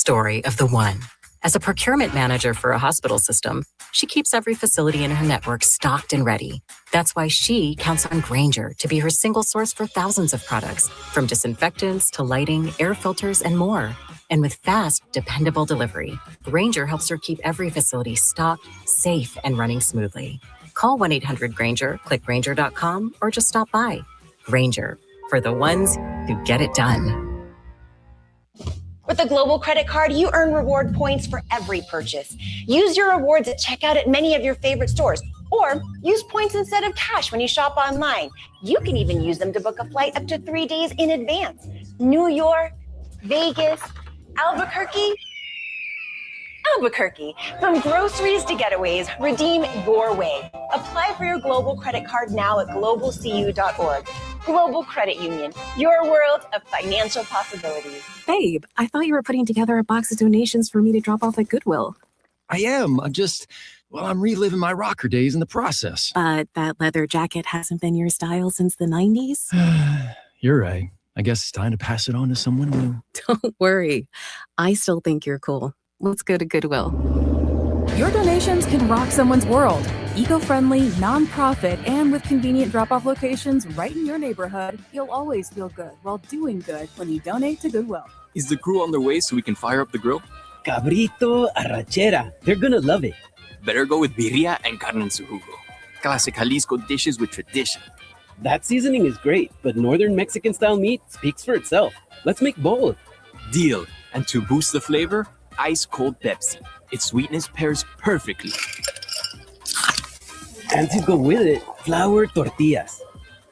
story of the one. As a procurement manager for a hospital system, she keeps every facility in her network stocked and ready. That's why she counts on Grainger to be her single source for thousands of products, from disinfectants to lighting, air filters, and more. And with fast, dependable delivery, Grainger helps her keep every facility stocked, safe, and running smoothly. Call 1-800-GRAINGER, click Grainger.com, or just stop by. Grainger, for the ones who get it done. With a Global credit card, you earn reward points for every purchase. Use your rewards at checkout at many of your favorite stores, or use points instead of cash when you shop online. You can even use them to book a flight up to 3 days in advance. New York, Vegas, Albuquerque. From groceries to getaways, redeem your way. Apply for your Global credit card now at globalcu.org. Global Credit Union, your world of financial possibilities. Babe, I thought you were putting together a box of donations for me to drop off at Goodwill. I am. I'm reliving my rocker days in the process. But that leather jacket hasn't been your style since the 90s? You're right. I guess it's time to pass it on to someone new. Don't worry. I still think you're cool. Let's go to Goodwill. Your donations can rock someone's world. Eco-friendly, non-profit, and with convenient drop-off locations right in your neighborhood, you'll always feel good while doing good when you donate to Goodwill. Is the crew on their way so we can fire up the grill? Cabrito, arrachera. They're gonna love it. Better go with birria and carne en su jugo. Classic Jalisco dishes with tradition. That seasoning is great, but Northern Mexican-style meat speaks for itself. Let's make both. Deal. And to boost the flavor, ice-cold Pepsi. Its sweetness pairs perfectly. And to go with it, flour tortillas.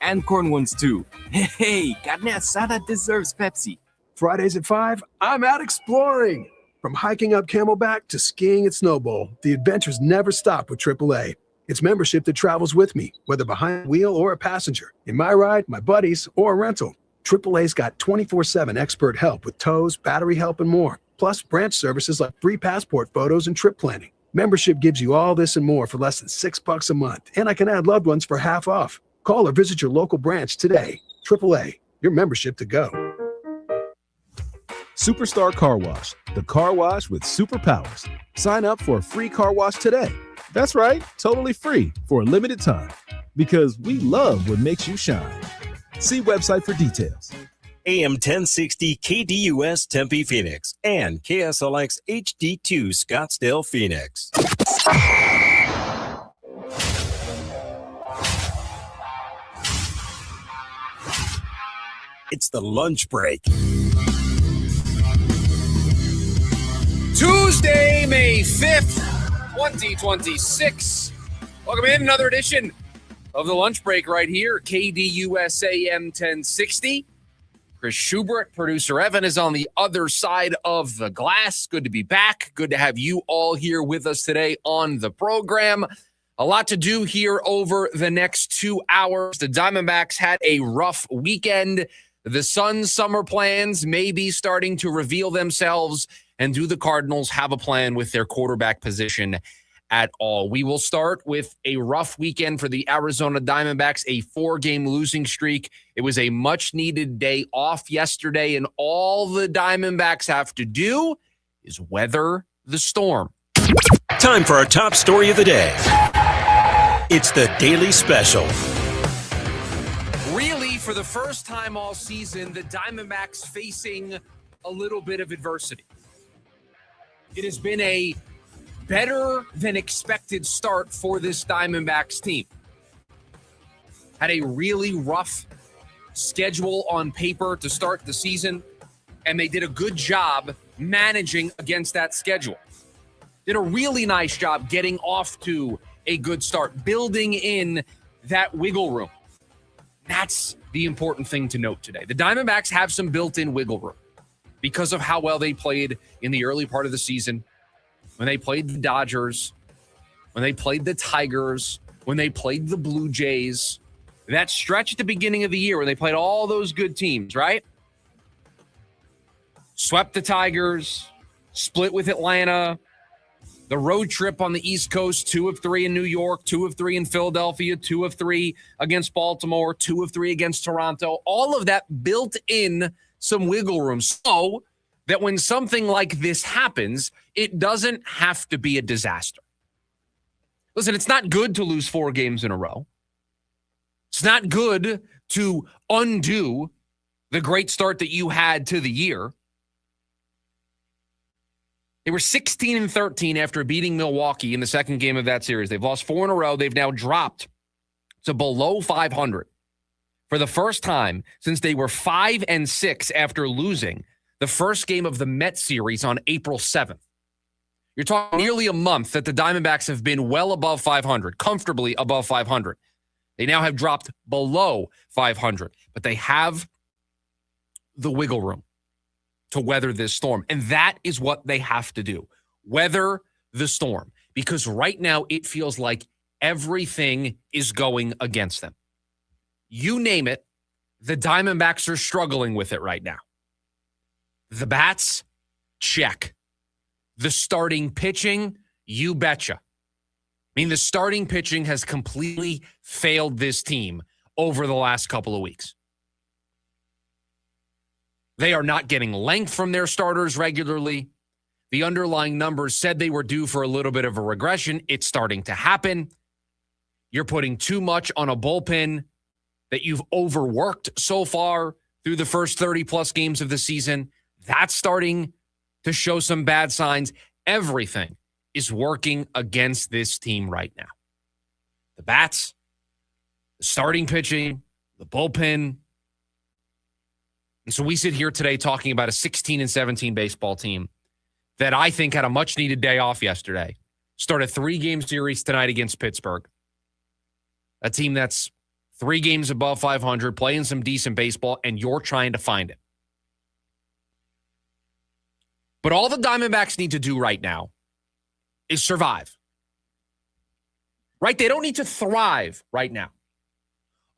And corn ones too. Hey, carne asada deserves Pepsi. Fridays at 5, I'm out exploring. From hiking up Camelback to skiing at Snowbowl, the adventures never stop with AAA. It's membership that travels with me, whether behind the wheel or a passenger, in my ride, my buddies, or a rental. AAA's got 24/7 expert help with tows, battery help, and more. Plus branch services like free passport photos and trip planning. Membership gives you all this and more for less than $6 a month, and I can add loved ones for half off. Call or visit your local branch today. AAA, your membership to go. Superstar Car Wash, the car wash with superpowers. Sign up for a free car wash today. That's right, totally free for a limited time. Because we love what makes you shine. See website for details. AM 1060 KDUS Tempe Phoenix and KSLX HD2 Scottsdale Phoenix. It's the lunch break. Tuesday, May 5th, 2026. Welcome in another edition of the lunch break right here, KDUS AM 1060. Chris Schubert, producer Evan is on the other side of the glass. Good to be back. Good to have you all here with us today on the program. A lot to do here over the next 2 hours. The Diamondbacks had a rough weekend. The Suns' summer plans may be starting to reveal themselves. And do the Cardinals have a plan with their quarterback position at all? We will start with a rough weekend for the Arizona Diamondbacks, a 4-game losing streak. It was a much-needed day off yesterday, and all the Diamondbacks have to do is weather the storm. Time for our top story of the day. It's the Daily Special. Really, for the first time all season, the Diamondbacks facing a little bit of adversity. It has been a better than expected start for this Diamondbacks team. Had a really rough schedule on paper to start the season, and they did a good job managing against that schedule. Did a really nice job getting off to a good start, building in that wiggle room. That's the important thing to note today. The Diamondbacks have some built-in wiggle room because of how well they played in the early part of the season, when they played the Dodgers, when they played the Tigers, when they played the Blue Jays. That stretch at the beginning of the year when they played all those good teams, right? Swept the Tigers, split with Atlanta, the road trip on the East Coast, 2 of 3 in New York, 2 of 3 in Philadelphia, 2 of 3 against Baltimore, 2 of 3 against Toronto. All of that built in some wiggle room. So that when something like this happens, it doesn't have to be a disaster. Listen, it's not good to lose 4 games in a row. It's not good to undo the great start that you had to the year. They were 16-13 after beating Milwaukee in the second game of that series. They've lost 4 in a row. They've now dropped to below 500 for the first time since they were 5-6 after losing the first game of the Mets series on April 7th. You're talking nearly a month that the Diamondbacks have been well above 500, comfortably above 500. They now have dropped below 500, but they have the wiggle room to weather this storm. And that is what they have to do, weather the storm, because right now it feels like everything is going against them. You name it, the Diamondbacks are struggling with it right now. The bats, check. The starting pitching, you betcha. I mean, the starting pitching has completely failed this team over the last couple of weeks. They are not getting length from their starters regularly. The underlying numbers said they were due for a little bit of a regression. It's starting to happen. You're putting too much on a bullpen that you've overworked so far through the first 30-plus games of the season. That's starting to show some bad signs. Everything is working against this team right now. The bats, the starting pitching, the bullpen. And so we sit here today talking about a 16-17 baseball team that I think had a much-needed day off yesterday. Start a 3-game series tonight against Pittsburgh. A team that's 3 games above 500, playing some decent baseball, and you're trying to find it. But all the Diamondbacks need to do right now is survive. Right? They don't need to thrive right now.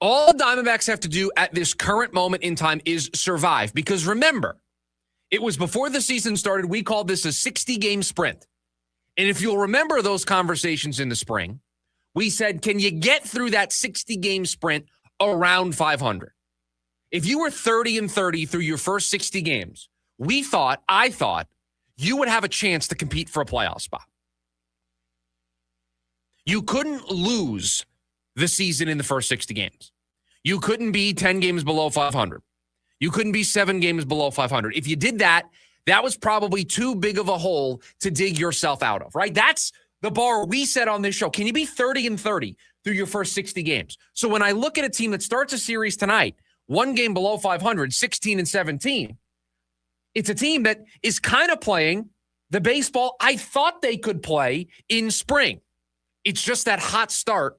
All the Diamondbacks have to do at this current moment in time is survive. Because remember, it was before the season started, we called this a 60-game sprint. And if you'll remember those conversations in the spring, we said, can you get through that 60-game sprint around 500? If you were 30-30 through your first 60 games, I thought, you would have a chance to compete for a playoff spot. You couldn't lose the season in the first 60 games. You couldn't be 10 games below 500. You couldn't be 7 games below 500. If you did that, that was probably too big of a hole to dig yourself out of, right? That's the bar we set on this show. Can you be 30-30 through your first 60 games? So when I look at a team that starts a series tonight, 1 game below 500, 16-17, it's a team that is kind of playing the baseball I thought they could play in spring. It's just that hot start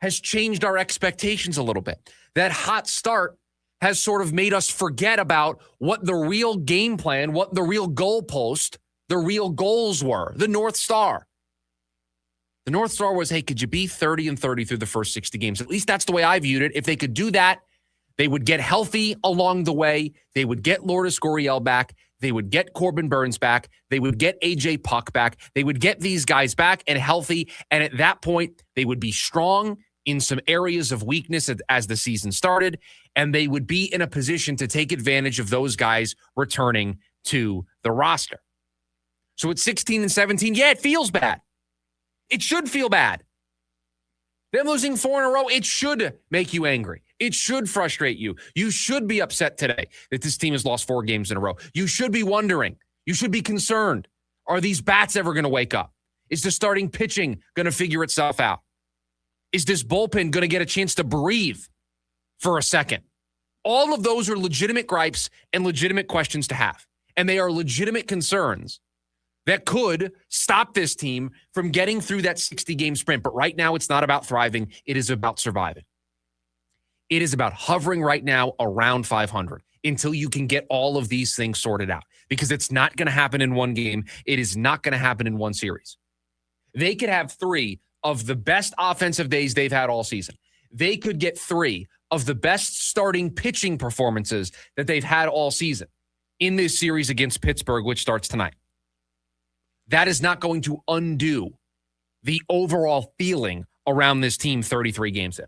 has changed our expectations a little bit. That hot start has sort of made us forget about what the real game plan, what the real goalpost, the real goals were, the North Star. The North Star was, hey, could you be 30-30 through the first 60 games? At least that's the way I viewed it. If they could do that, they would get healthy along the way. They would get Lourdes Gurriel back. They would get Corbin Burns back. They would get AJ Puck back. They would get these guys back and healthy. And at that point, they would be strong in some areas of weakness as the season started. And they would be in a position to take advantage of those guys returning to the roster. So at 16-17, yeah, it feels bad. It should feel bad. Them losing 4 in a row, it should make you angry. It should frustrate you. You should be upset today that this team has lost 4 games in a row. You should be wondering. You should be concerned. Are these bats ever going to wake up? Is the starting pitching going to figure itself out? Is this bullpen going to get a chance to breathe for a second? All of those are legitimate gripes and legitimate questions to have. And they are legitimate concerns that could stop this team from getting through that 60-game sprint. But right now, it's not about thriving. It is about surviving. It is about hovering right now around 500 until you can get all of these things sorted out. Because it's not going to happen in one game. It is not going to happen in one series. They could have 3 of the best offensive days they've had all season. They could get 3 of the best starting pitching performances that they've had all season in this series against Pittsburgh, which starts tonight. That is not going to undo the overall feeling around this team 33 games in.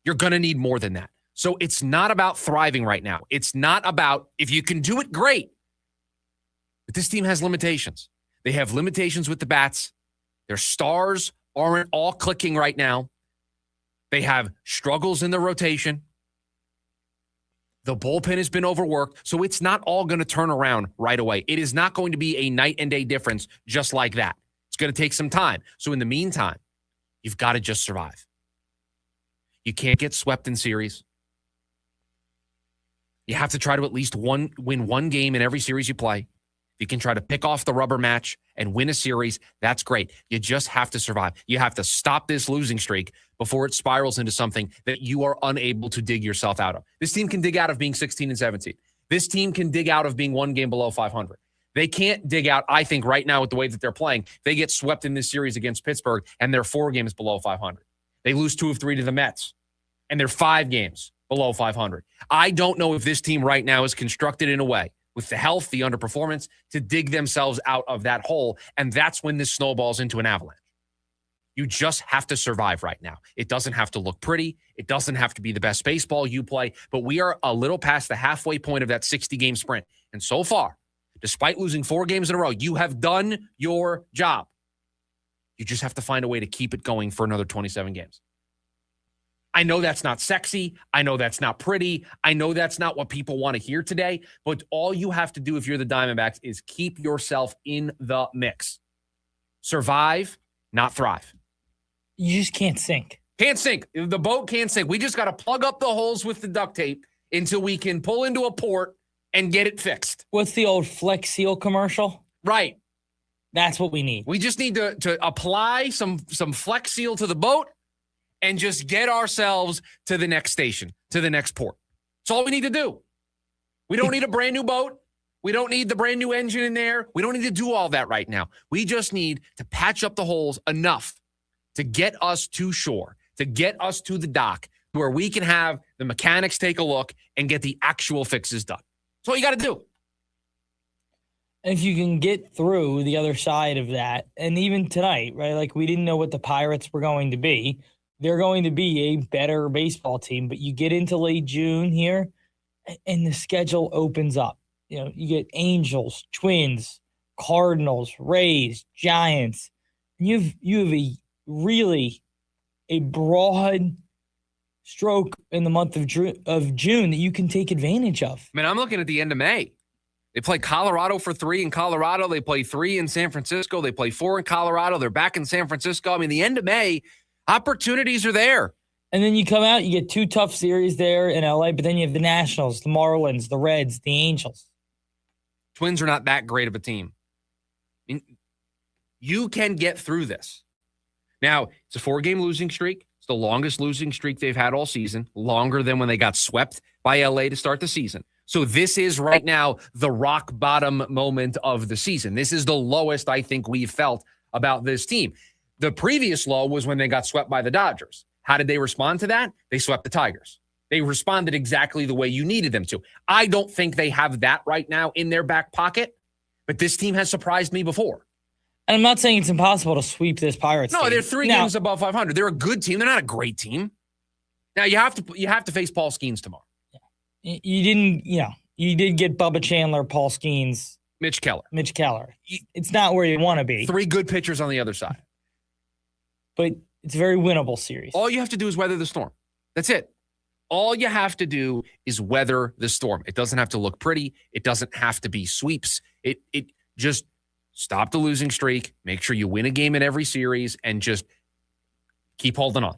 You're going to need more than that. So it's not about thriving right now. It's not about, if you can do it, great. But this team has limitations. They have limitations with the bats. Their stars aren't all clicking right now. They have struggles in the rotation. The bullpen has been overworked, so it's not all going to turn around right away. It is not going to be a night and day difference just like that. It's going to take some time. So in the meantime, you've got to just survive. You can't get swept in series. You have to try to at least win one game in every series you play. If you can try to pick off the rubber match and win a series, that's great. You just have to survive. You have to stop this losing streak before it spirals into something that you are unable to dig yourself out of. This team can dig out of being 16 and 17. This team can dig out of being one game below 500. They can't dig out, I think, right now with the way that they're playing. They get swept in this series against Pittsburgh, and they're 4 games below 500. They lose 2 of 3 to the Mets, and they're 5 games below 500. I don't know if this team right now is constructed in a way with the health, the underperformance, to dig themselves out of that hole, and that's when this snowballs into an avalanche. You just have to survive right now. It doesn't have to look pretty. It doesn't have to be the best baseball you play, but we are a little past the halfway point of that 60-game sprint. And so far, despite losing 4 games in a row, you have done your job. You just have to find a way to keep it going for another 27 games. I know that's not sexy. I know that's not pretty. I know that's not what people want to hear today, but all you have to do if you're the Diamondbacks is keep yourself in the mix. Survive, not thrive. You just can't sink. Can't sink. The boat can't sink. We just got to plug up the holes with the duct tape until we can pull into a port and get it fixed. What's the old Flex Seal commercial? Right. That's what we need. We just need to apply some Flex Seal to the boat and just get ourselves to the next station, to the next port. That's all we need to do. We don't need a brand new boat. We don't need the brand new engine in there. We don't need to do all that right now. We just need to patch up the holes enough to get us to shore, to get us to the dock, where we can have the mechanics take a look and get the actual fixes done. That's all you got to do. And if you can get through the other side of that, and even tonight, right, like we didn't know what the Pirates were going to be. They're going to be a better baseball team, but you get into late June here, and the schedule opens up. You know, you get Angels, Twins, Cardinals, Rays, Giants. And you have a broad stroke in the month of June that you can take advantage of. Man, I'm looking at the end of May. They play Colorado for 3 in Colorado. They play 3 in San Francisco. They play 4 in Colorado. They're back in San Francisco. I mean, the end of May, opportunities are there. And then you come out, you get 2 tough series there in LA, but then you have the Nationals, the Marlins, the Reds, the Angels. Twins are not that great of a team. I mean, you can get through this. Now, it's a 4-game losing streak. It's the longest losing streak they've had all season, longer than when they got swept by LA to start the season. So this is right now the rock bottom moment of the season. This is the lowest I think we've felt about this team. The previous low was when they got swept by the Dodgers. How did they respond to that? They swept the Tigers. They responded exactly the way you needed them to. I don't think they have that right now in their back pocket, but this team has surprised me before. And I'm not saying it's impossible to sweep this Pirates team. No, they're 3 games above 500. They're a good team. They're not a great team. Now you have to face Paul Skeens tomorrow. You did get Bubba Chandler, Paul Skeens, Mitch Keller. It's not where you want to be. 3 good pitchers on the other side. But it's a very winnable series. All you have to do is weather the storm. That's it. All you have to do is weather the storm. It doesn't have to look pretty. It doesn't have to be sweeps. It just stop the losing streak. Make sure you win a game in every series and just keep holding on.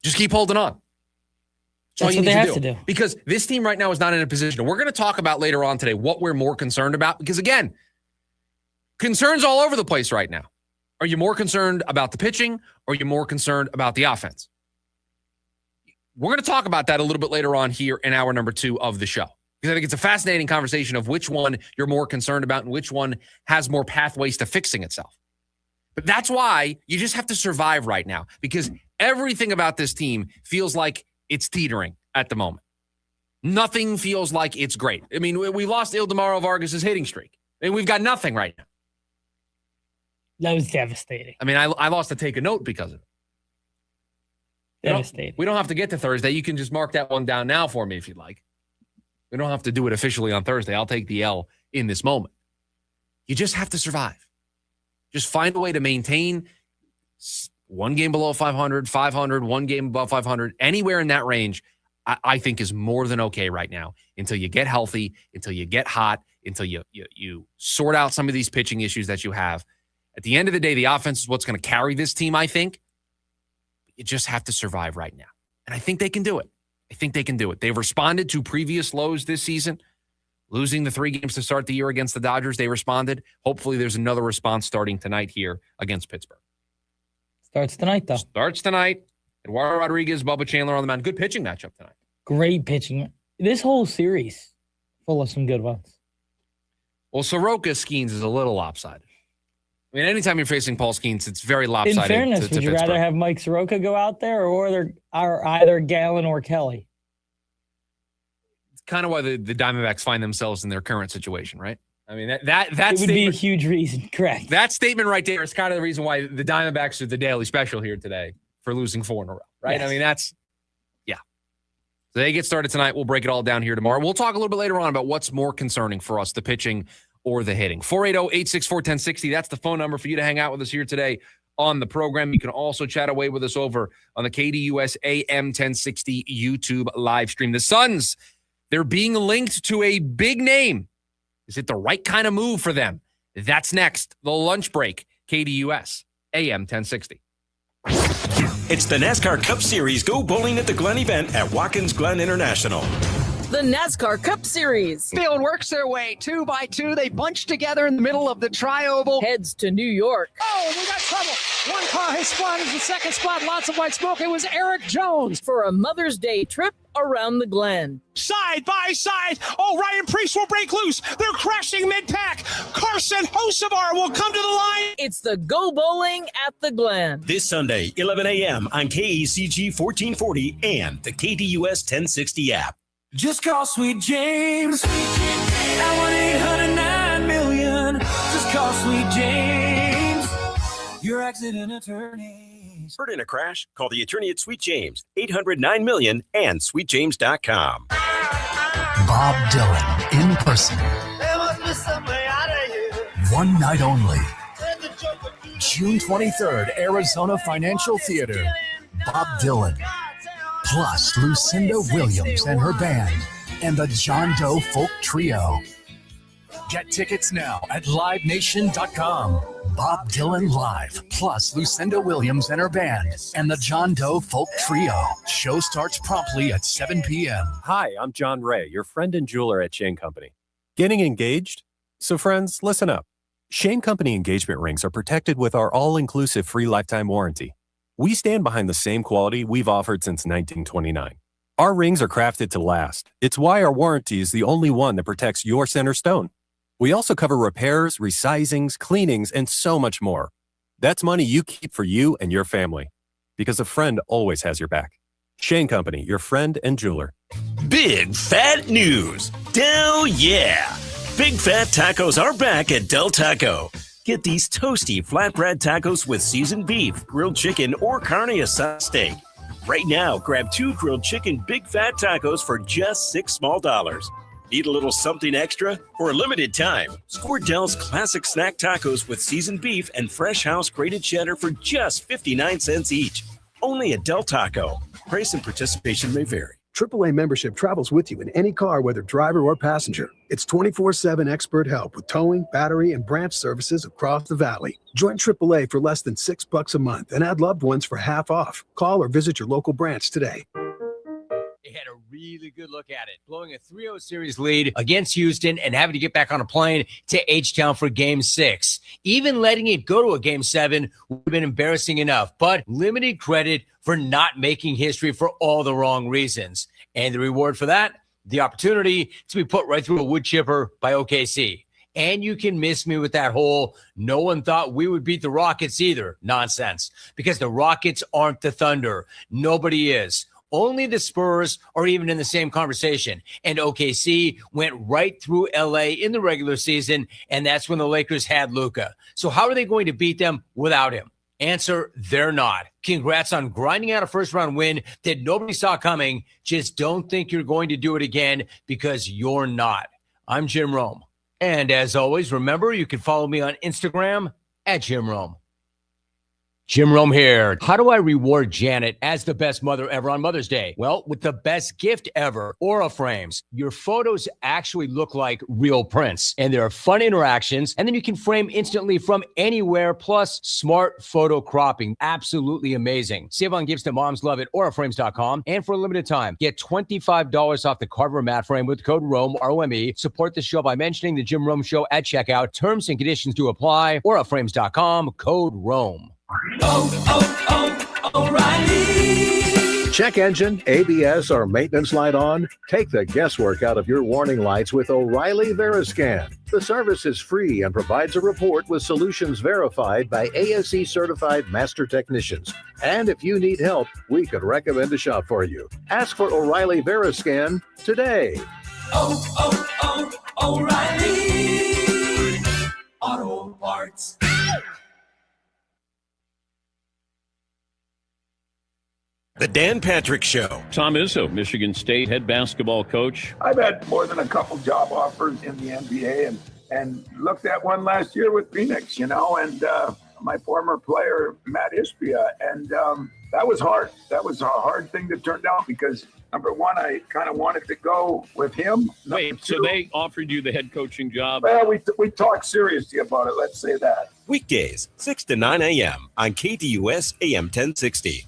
Just keep holding on. That's what they have to do. Because this team right now is not in a position. We're going to talk about later on today what we're more concerned about. Because, again, concerns all over the place right now. Are you more concerned about the pitching or are you more concerned about the offense? We're going to talk about that a little bit later on here in hour number 2 of the show. Because I think it's a fascinating conversation of which one you're more concerned about and which one has more pathways to fixing itself. But that's why you just have to survive right now. Because everything about this team feels like it's teetering at the moment. Nothing feels like it's great. I mean, we lost Ildemaro Vargas' hitting streak. And we've got nothing right now. That was devastating. I mean, I lost to take a note because of it. Devastating. We don't have to get to Thursday. You can just mark that one down now for me if you'd like. We don't have to do it officially on Thursday. I'll take the L in this moment. You just have to survive. Just find a way to maintain one game below 500, 500, one game above 500, anywhere in that range, I think is more than okay right now until you get healthy, until you get hot, until you sort out some of these pitching issues that you have. At the end of the day, the offense is what's going to carry this team, I think. You just have to survive right now. And I think they can do it. I think they can do it. They've responded to previous lows this season. Losing the 3 games to start the year against the Dodgers, they responded. Hopefully there's another response starting tonight here against Pittsburgh. Starts tonight, though. Starts tonight. Eduardo Rodriguez, Bubba Chandler on the mound. Good pitching matchup tonight. Great pitching. This whole series full of some good ones. Well, Soroka Skeens is a little lopsided. I mean, anytime you're facing Paul Skeens, it's very lopsided. In fairness, would you rather have Mike Soroka go out there or either Gallon or Kelly? It's kind of why the Diamondbacks find themselves in their current situation, right? I mean, that would be a huge reason, correct? That statement right there is kind of the reason why the Diamondbacks are the daily special here today for losing 4 in a row, right? Yes. I mean, yeah. So they get started tonight. We'll break it all down here tomorrow. We'll talk a little bit later on about what's more concerning for us, the pitching or the hitting. 480-864-1060. That's the phone number for you to hang out with us here today on the program. You can also chat away with us over on the KDUS AM 1060 YouTube live stream. The Suns, they're being linked to a big name. Is it the right kind of move for them? That's next. The lunch break. KDUS AM 1060. It's the NASCAR Cup Series Go Bowling at the Glen event at Watkins Glen International. The NASCAR Cup Series. Field works their way 2 by 2. They bunch together in the middle of the tri-oval. Heads to New York. Oh, we got trouble. One car has spun. Is the second spot. Lots of white smoke. It was Eric Jones. For a Mother's Day trip around the Glen. Side by side. Oh, Ryan Preece will break loose. They're crashing mid-pack. Carson Hocevar will come to the line. It's the Go Bowling at the Glen. This Sunday, 11 a.m. on KECG 1440 and the KDUS 1060 app. Just call Sweet James at 1-800-9-million. Just call Sweet James, your accident attorney. Hurt in a crash? Call the attorney at Sweet James, 800-9-million and sweetjames.com. Bob Dylan in person. There must be some way out of here. One night only. June 23rd, Arizona Financial Theater. Bob Dylan. Plus Lucinda Williams and her band and the John Doe Folk Trio. Get tickets now at livenation.com. Bob Dylan Live, plus Lucinda Williams and her band and the John Doe Folk Trio. Show starts promptly at 7 p.m. Hi, I'm John Ray, your friend and jeweler at Shane Company. Getting engaged? So friends, listen up. Shane Company engagement rings are protected with our all-inclusive free lifetime warranty. We stand behind the same quality we've offered since 1929. Our rings are crafted to last. It's why our warranty is the only one that protects your center stone. We also cover repairs, resizings, cleanings, and so much more. That's money you keep for you and your family, because a friend always has your back. Shane Company, your friend and jeweler. Big fat news. Del yeah. Big Fat Tacos are back at Del Taco. Get these toasty flatbread tacos with seasoned beef, grilled chicken, or carne asada steak. Right now, grab 2 grilled chicken Big Fat Tacos for just $6 small. Need a little something extra? For a limited time, score Del's classic snack tacos with seasoned beef and fresh house grated cheddar for just 59 cents each. Only at Del Taco. Price and participation may vary. AAA membership travels with you in any car, whether driver or passenger. It's 24/7 expert help with towing, battery, and branch services across the valley. Join AAA for less than $6 a month and add loved ones for half off. Call or visit your local branch today. They had a really good look at it, blowing a 3-0 series lead against Houston and having to get back on a plane to H-Town for Game 6. Even letting it go to a Game 7 would have been embarrassing enough, but limited credit for not making history for all the wrong reasons. And the reward for that? The opportunity to be put right through a wood chipper by OKC. And you can miss me with that whole no one thought we would beat the Rockets either nonsense, because the Rockets aren't the Thunder. Nobody is. Only the Spurs are even in the same conversation. And OKC went right through LA in the regular season, and that's when the Lakers had Luka. So how are they going to beat them without him? Answer, they're not. Congrats on grinding out a first-round win that nobody saw coming. Just don't think you're going to do it again, because you're not. I'm Jim Rome. And as always, remember, you can follow me on Instagram at Jim Rome. Jim Rome here. How do I reward Janet as the best mother ever on Mother's Day? Well, with the best gift ever, Aura frames. Your photos actually look like real prints, and there are fun interactions, and then you can frame instantly from anywhere, plus smart photo cropping. Absolutely amazing. Save on gifts that moms love at auraframes.com, and for a limited time, get $25 off the Carver mat frame with code ROME, R-O-M-E. Support the show by mentioning the Jim Rome Show at checkout. Terms and conditions do apply. auraframes.com, code ROME. O'Reilly. Check engine, ABS, or maintenance light on? Take the guesswork out of your warning lights with O'Reilly Veriscan. The service is free and provides a report with solutions verified by ASE certified master technicians. And if you need help, we could recommend a shop for you. Ask for O'Reilly Veriscan today. O'Reilly Auto Parts. The Dan Patrick Show. Tom Izzo, Michigan State head basketball coach. I've had more than a couple job offers in the NBA and looked at one last year with Phoenix, and my former player, Matt Ispia. And that was hard. That was a hard thing to turn down because, number one, I kind of wanted to go with him. Wait, so they offered you the head coaching job? Well, we talked seriously about it, let's say that. Weekdays, 6 to 9 a.m. on KDUS AM 1060.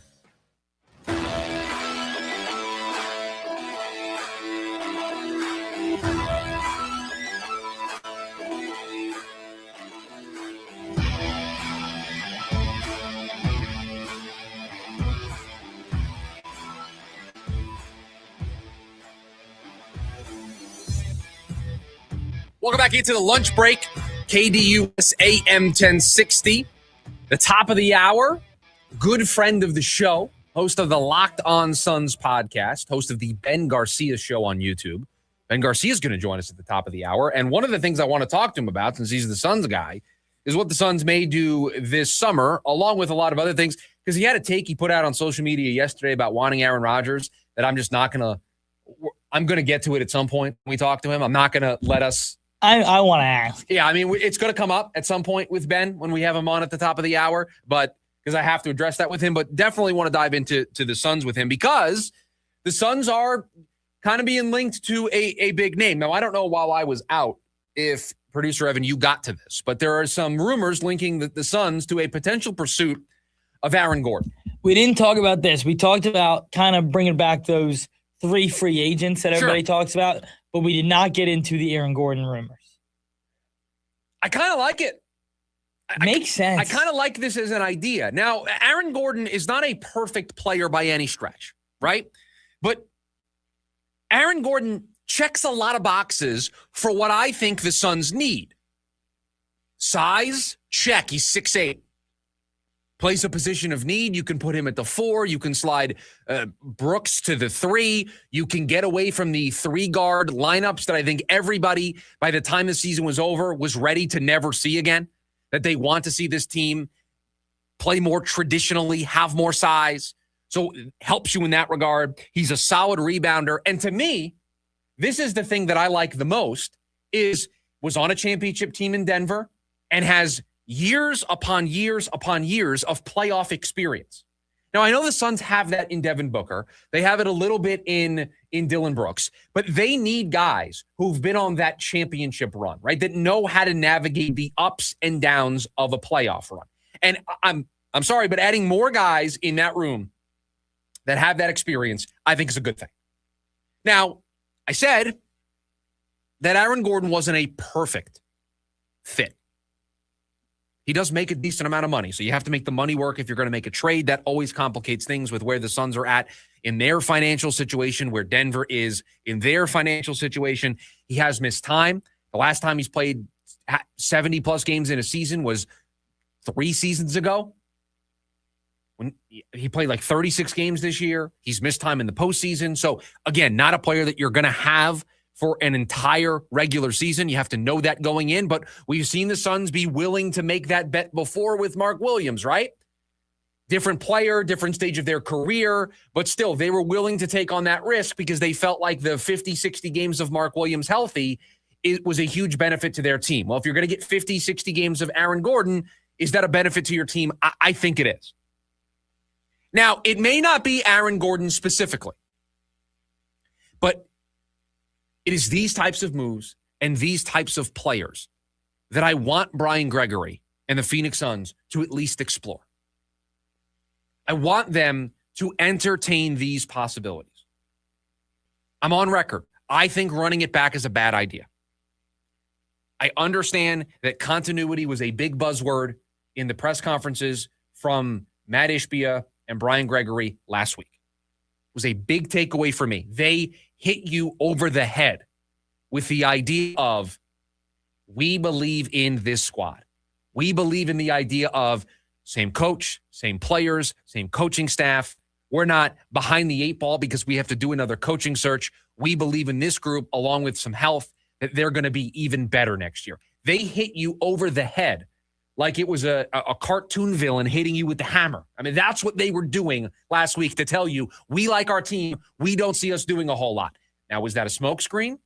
Welcome back into the lunch break. KDUS AM 1060. The top of the hour. Good friend of the show. Host of the Locked On Suns podcast. Host of the Ben Garcia show on YouTube. Ben Garcia is going to join us at the top of the hour. And one of the things I want to talk to him about, since he's the Suns guy, is what the Suns may do this summer, along with a lot of other things. Because he had a take he put out on social media yesterday about wanting Aaron Rodgers that I'm just not going to – I'm going to get to it at some point when we talk to him. I'm not going to let us – I want to ask. Yeah, I mean, it's going to come up at some point with Ben when we have him on at the top of the hour, but because I have to address that with him, but definitely want to dive into the Suns with him because the Suns are kind of being linked to a big name. Now, I don't know while I was out if, producer Evan, you got to this, but there are some rumors linking the Suns to a potential pursuit of Aaron Gordon. We didn't talk about this. We talked about kind of bringing back those 3 free agents that everybody talks about, but we did not get into the Aaron Gordon rumors. I kind of like it. Makes sense. I kind of like this as an idea. Now, Aaron Gordon is not a perfect player by any stretch, right? But Aaron Gordon checks a lot of boxes for what I think the Suns need. Size, check. He's 6'8". Plays a position of need. You can put him at the 4. You can slide Brooks to the 3. You can get away from the 3-guard lineups that I think everybody, by the time the season was over, was ready to never see again. That they want to see this team play more traditionally, have more size. So it helps you in that regard. He's a solid rebounder. And to me, this is the thing that I like the most, was on a championship team in Denver and has years upon years upon years of playoff experience. Now, I know the Suns have that in Devin Booker. They have it a little bit in Dillon Brooks, but they need guys who've been on that championship run, right? That know how to navigate the ups and downs of a playoff run. And I'm sorry, but adding more guys in that room that have that experience, I think is a good thing. Now, I said that Aaron Gordon wasn't a perfect fit. He does make a decent amount of money, so you have to make the money work if you're going to make a trade. That always complicates things with where the Suns are at in their financial situation, where Denver is in their financial situation. He has missed time. The last time he's played 70-plus games in a season was 3 seasons ago. When he played like 36 games this year. He's missed time in the postseason. So, again, not a player that you're going to have for an entire regular season. You have to know that going in, but we've seen the Suns be willing to make that bet before with Mark Williams, right? Different player, different stage of their career, but still they were willing to take on that risk because they felt like the 50, 60 games of Mark Williams healthy it was a huge benefit to their team. Well, if you're going to get 50, 60 games of Aaron Gordon, is that a benefit to your team? I think it is. Now, it may not be Aaron Gordon specifically, but it is these types of moves and these types of players that I want Brian Gregory and the Phoenix Suns to at least explore. I want them to entertain these possibilities. I'm on record. I think running it back is a bad idea. I understand that continuity was a big buzzword in the press conferences from Matt Ishbia and Brian Gregory last week. It was a big takeaway for me. They hit you over the head with the idea of, we believe in this squad. We believe in the idea of same coach, same players, same coaching staff. We're not behind the eight ball because we have to do another coaching search. We believe in this group, along with some health, that they're going to be even better next year. They hit you over the head like it was a cartoon villain hitting you with the hammer. I mean, that's what they were doing last week to tell you, we like our team. We don't see us doing a whole lot. Now, was that a smokescreen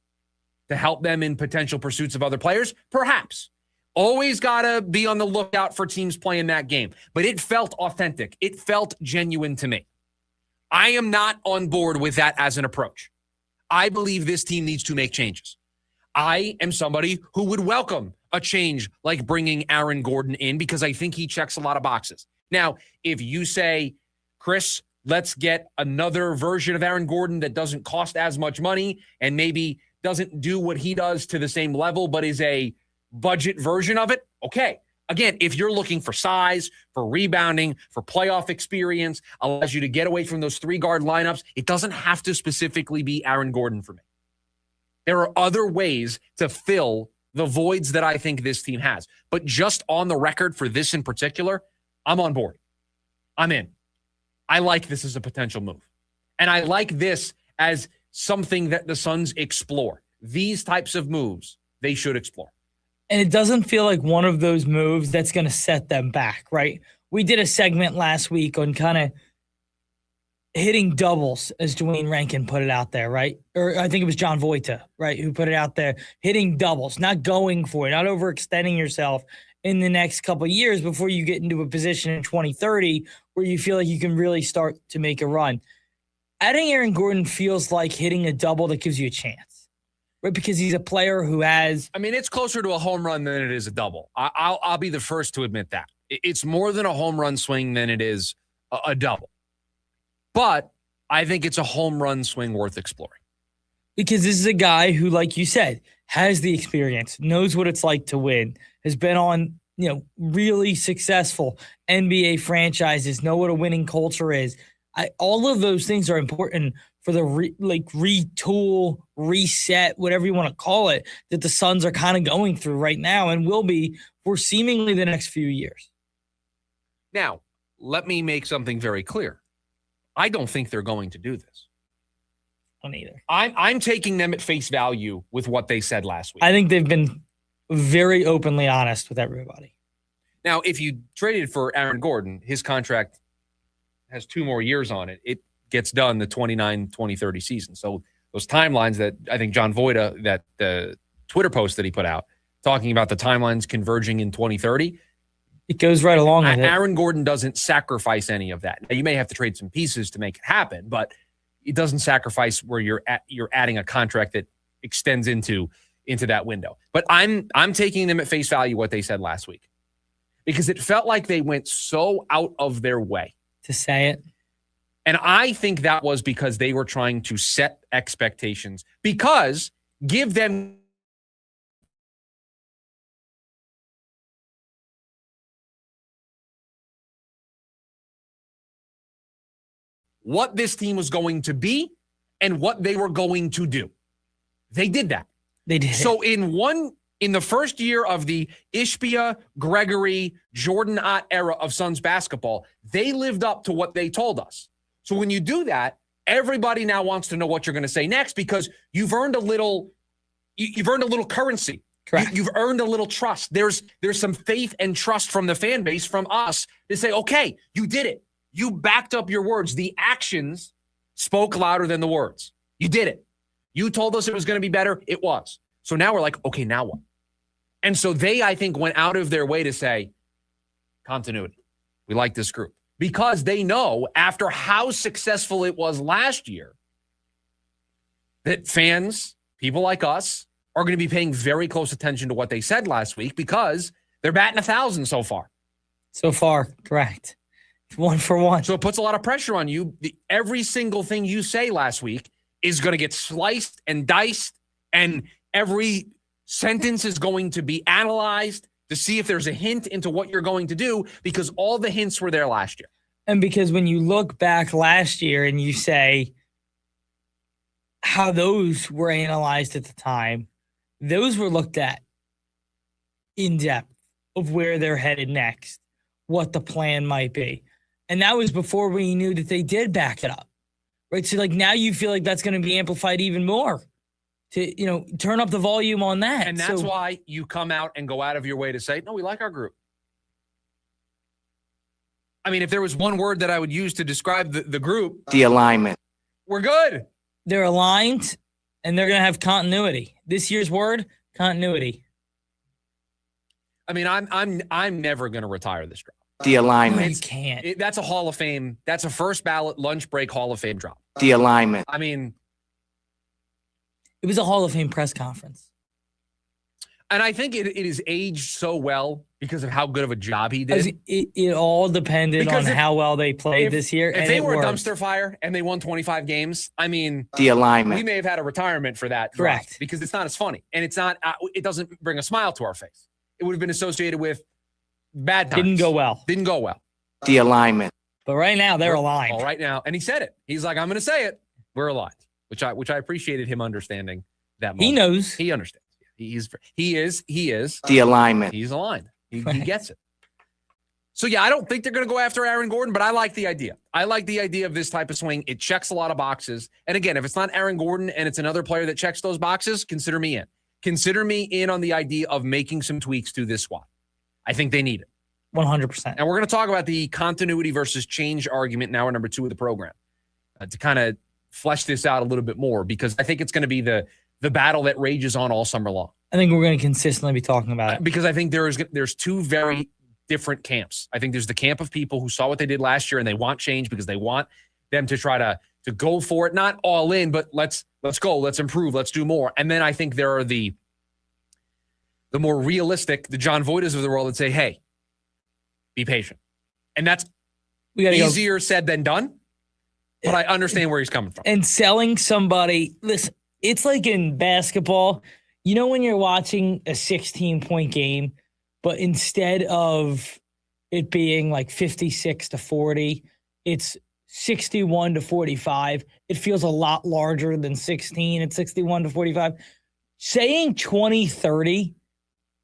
to help them in potential pursuits of other players? Perhaps. Always got to be on the lookout for teams playing that game. But it felt authentic. It felt genuine to me. I am not on board with that as an approach. I believe this team needs to make changes. I am somebody who would welcome a change like bringing Aaron Gordon in because I think he checks a lot of boxes. Now, if you say, Chris, let's get another version of Aaron Gordon that doesn't cost as much money and maybe doesn't do what he does to the same level but is a budget version of it, okay. Again, if you're looking for size, for rebounding, for playoff experience, allows you to get away from those three-guard lineups, it doesn't have to specifically be Aaron Gordon for me. There are other ways to fill the voids that I think this team has. But just on the record for this in particular, I'm on board. I'm in. I like this as a potential move. And I like this as something that the Suns explore. These types of moves, they should explore. And it doesn't feel like one of those moves that's going to set them back, right? We did a segment last week on kind of hitting doubles, as Dwayne Rankin put it out there, right? Or I think it was John Voita, right, who put it out there, hitting doubles, not going for it, not overextending yourself in the next couple of years before you get into a position in 2030 where you feel like you can really start to make a run. Adding Aaron Gordon feels like hitting a double that gives you a chance, right? Because he's a player who has... I mean, it's closer to a home run than it is a double. I'll be the first to admit that. It's more than a home run swing than it is a double. But I think it's a home run swing worth exploring. Because this is a guy who, like you said, has the experience, knows what it's like to win, has been on, really successful NBA franchises, know what a winning culture is. All of those things are important for the retool, reset, whatever you want to call it, that the Suns are kind of going through right now and will be for seemingly the next few years. Now, let me make something very clear. I don't think they're going to do this. I don't either. I'm taking them at face value with what they said last week. I think they've been very openly honest with everybody. Now, if you traded for Aaron Gordon, his contract has 2 more years on it. It gets done the 2030 season. So those timelines that I think John Voita, that the Twitter post that he put out, talking about the timelines converging in 2030, it goes right along with it. Aaron Gordon doesn't sacrifice any of that. Now, you may have to trade some pieces to make it happen, but it doesn't sacrifice where you're adding a contract that extends into that window. But I'm taking them at face value what they said last week, because it felt like they went so out of their way to say it. And I think that was because they were trying to set expectations, because give them what this team was going to be and what they were going to do. They did that. They did. So in the first year of the Ishbia, Gregory, Jordan Ott era of Suns basketball, they lived up to what they told us. So when you do that, everybody now wants to know what you're going to say next, because you've earned a little currency. Correct. You've earned a little trust. There's some faith and trust from the fan base, from us, to say, okay, you did it. You backed up your words. The actions spoke louder than the words. You did it. You told us it was going to be better. It was. So now we're like, okay, now what? And so they, I think, went out of their way to say, continuity. We like this group. Because they know after how successful it was last year, that fans, people like us, are going to be paying very close attention to what they said last week because they're batting 1,000 so far. So far, correct. 1 for 1. So it puts a lot of pressure on you. Every single thing you say last week is going to get sliced and diced, and every sentence is going to be analyzed to see if there's a hint into what you're going to do, because all the hints were there last year. And because when you look back last year and you say how those were analyzed at the time, those were looked at in depth of where they're headed next, what the plan might be. And that was before we knew that they did back it up, right? So like now you feel like that's going to be amplified even more to, turn up the volume on that. And that's why you come out and go out of your way to say, no, we like our group. I mean, if there was one word that I would use to describe the group, the alignment. We're good. They're aligned and they're going to have continuity. This year's word, continuity. I mean, I'm never going to retire this drop. The alignment. You can't. That's a Hall of Fame. That's a first ballot lunch break Hall of Fame drop. The alignment. I mean, it was a Hall of Fame press conference. And I think it is aged so well because of how good of a job he did. It all depended on how well they played this year. If they were a dumpster fire and they won 25 games, I mean, the alignment. We may have had a retirement for that. Correct. Because it's not as funny. And it's not. It doesn't bring a smile to our face. It would have been associated with bad times. Didn't go well. The alignment. But right now, they're aligned. All right now. And he said it. He's like, I'm going to say it. We're aligned, which I appreciated him understanding that moment. He knows. He understands. He is the alignment. He's aligned. He gets it. So yeah, I don't think they're going to go after Aaron Gordon, but I like the idea. I like the idea of this type of swing. It checks a lot of boxes. And again, if it's not Aaron Gordon and it's another player that checks those boxes, consider me in. Consider me in on the idea of making some tweaks to this squad. I think they need it. 100%. And we're going to talk about the continuity versus change argument in hour number 2 of the program to kind of flesh this out a little bit more, because I think it's going to be the battle that rages on all summer long. I think we're going to consistently be talking about it. Because I think there's two very different camps. I think there's the camp of people who saw what they did last year and they want change because they want them to try to go for it, not all in, but let's go, let's improve, let's do more. And then I think there are the more realistic, the John Voitas of the world that say, hey, be patient. And that's easier said than done, but I understand where he's coming from. And selling somebody, listen, it's like in basketball, when you're watching a 16-point game, but instead of it being like 56-40, it's 61-45. It feels a lot larger than 16 at 61-45. Saying 2030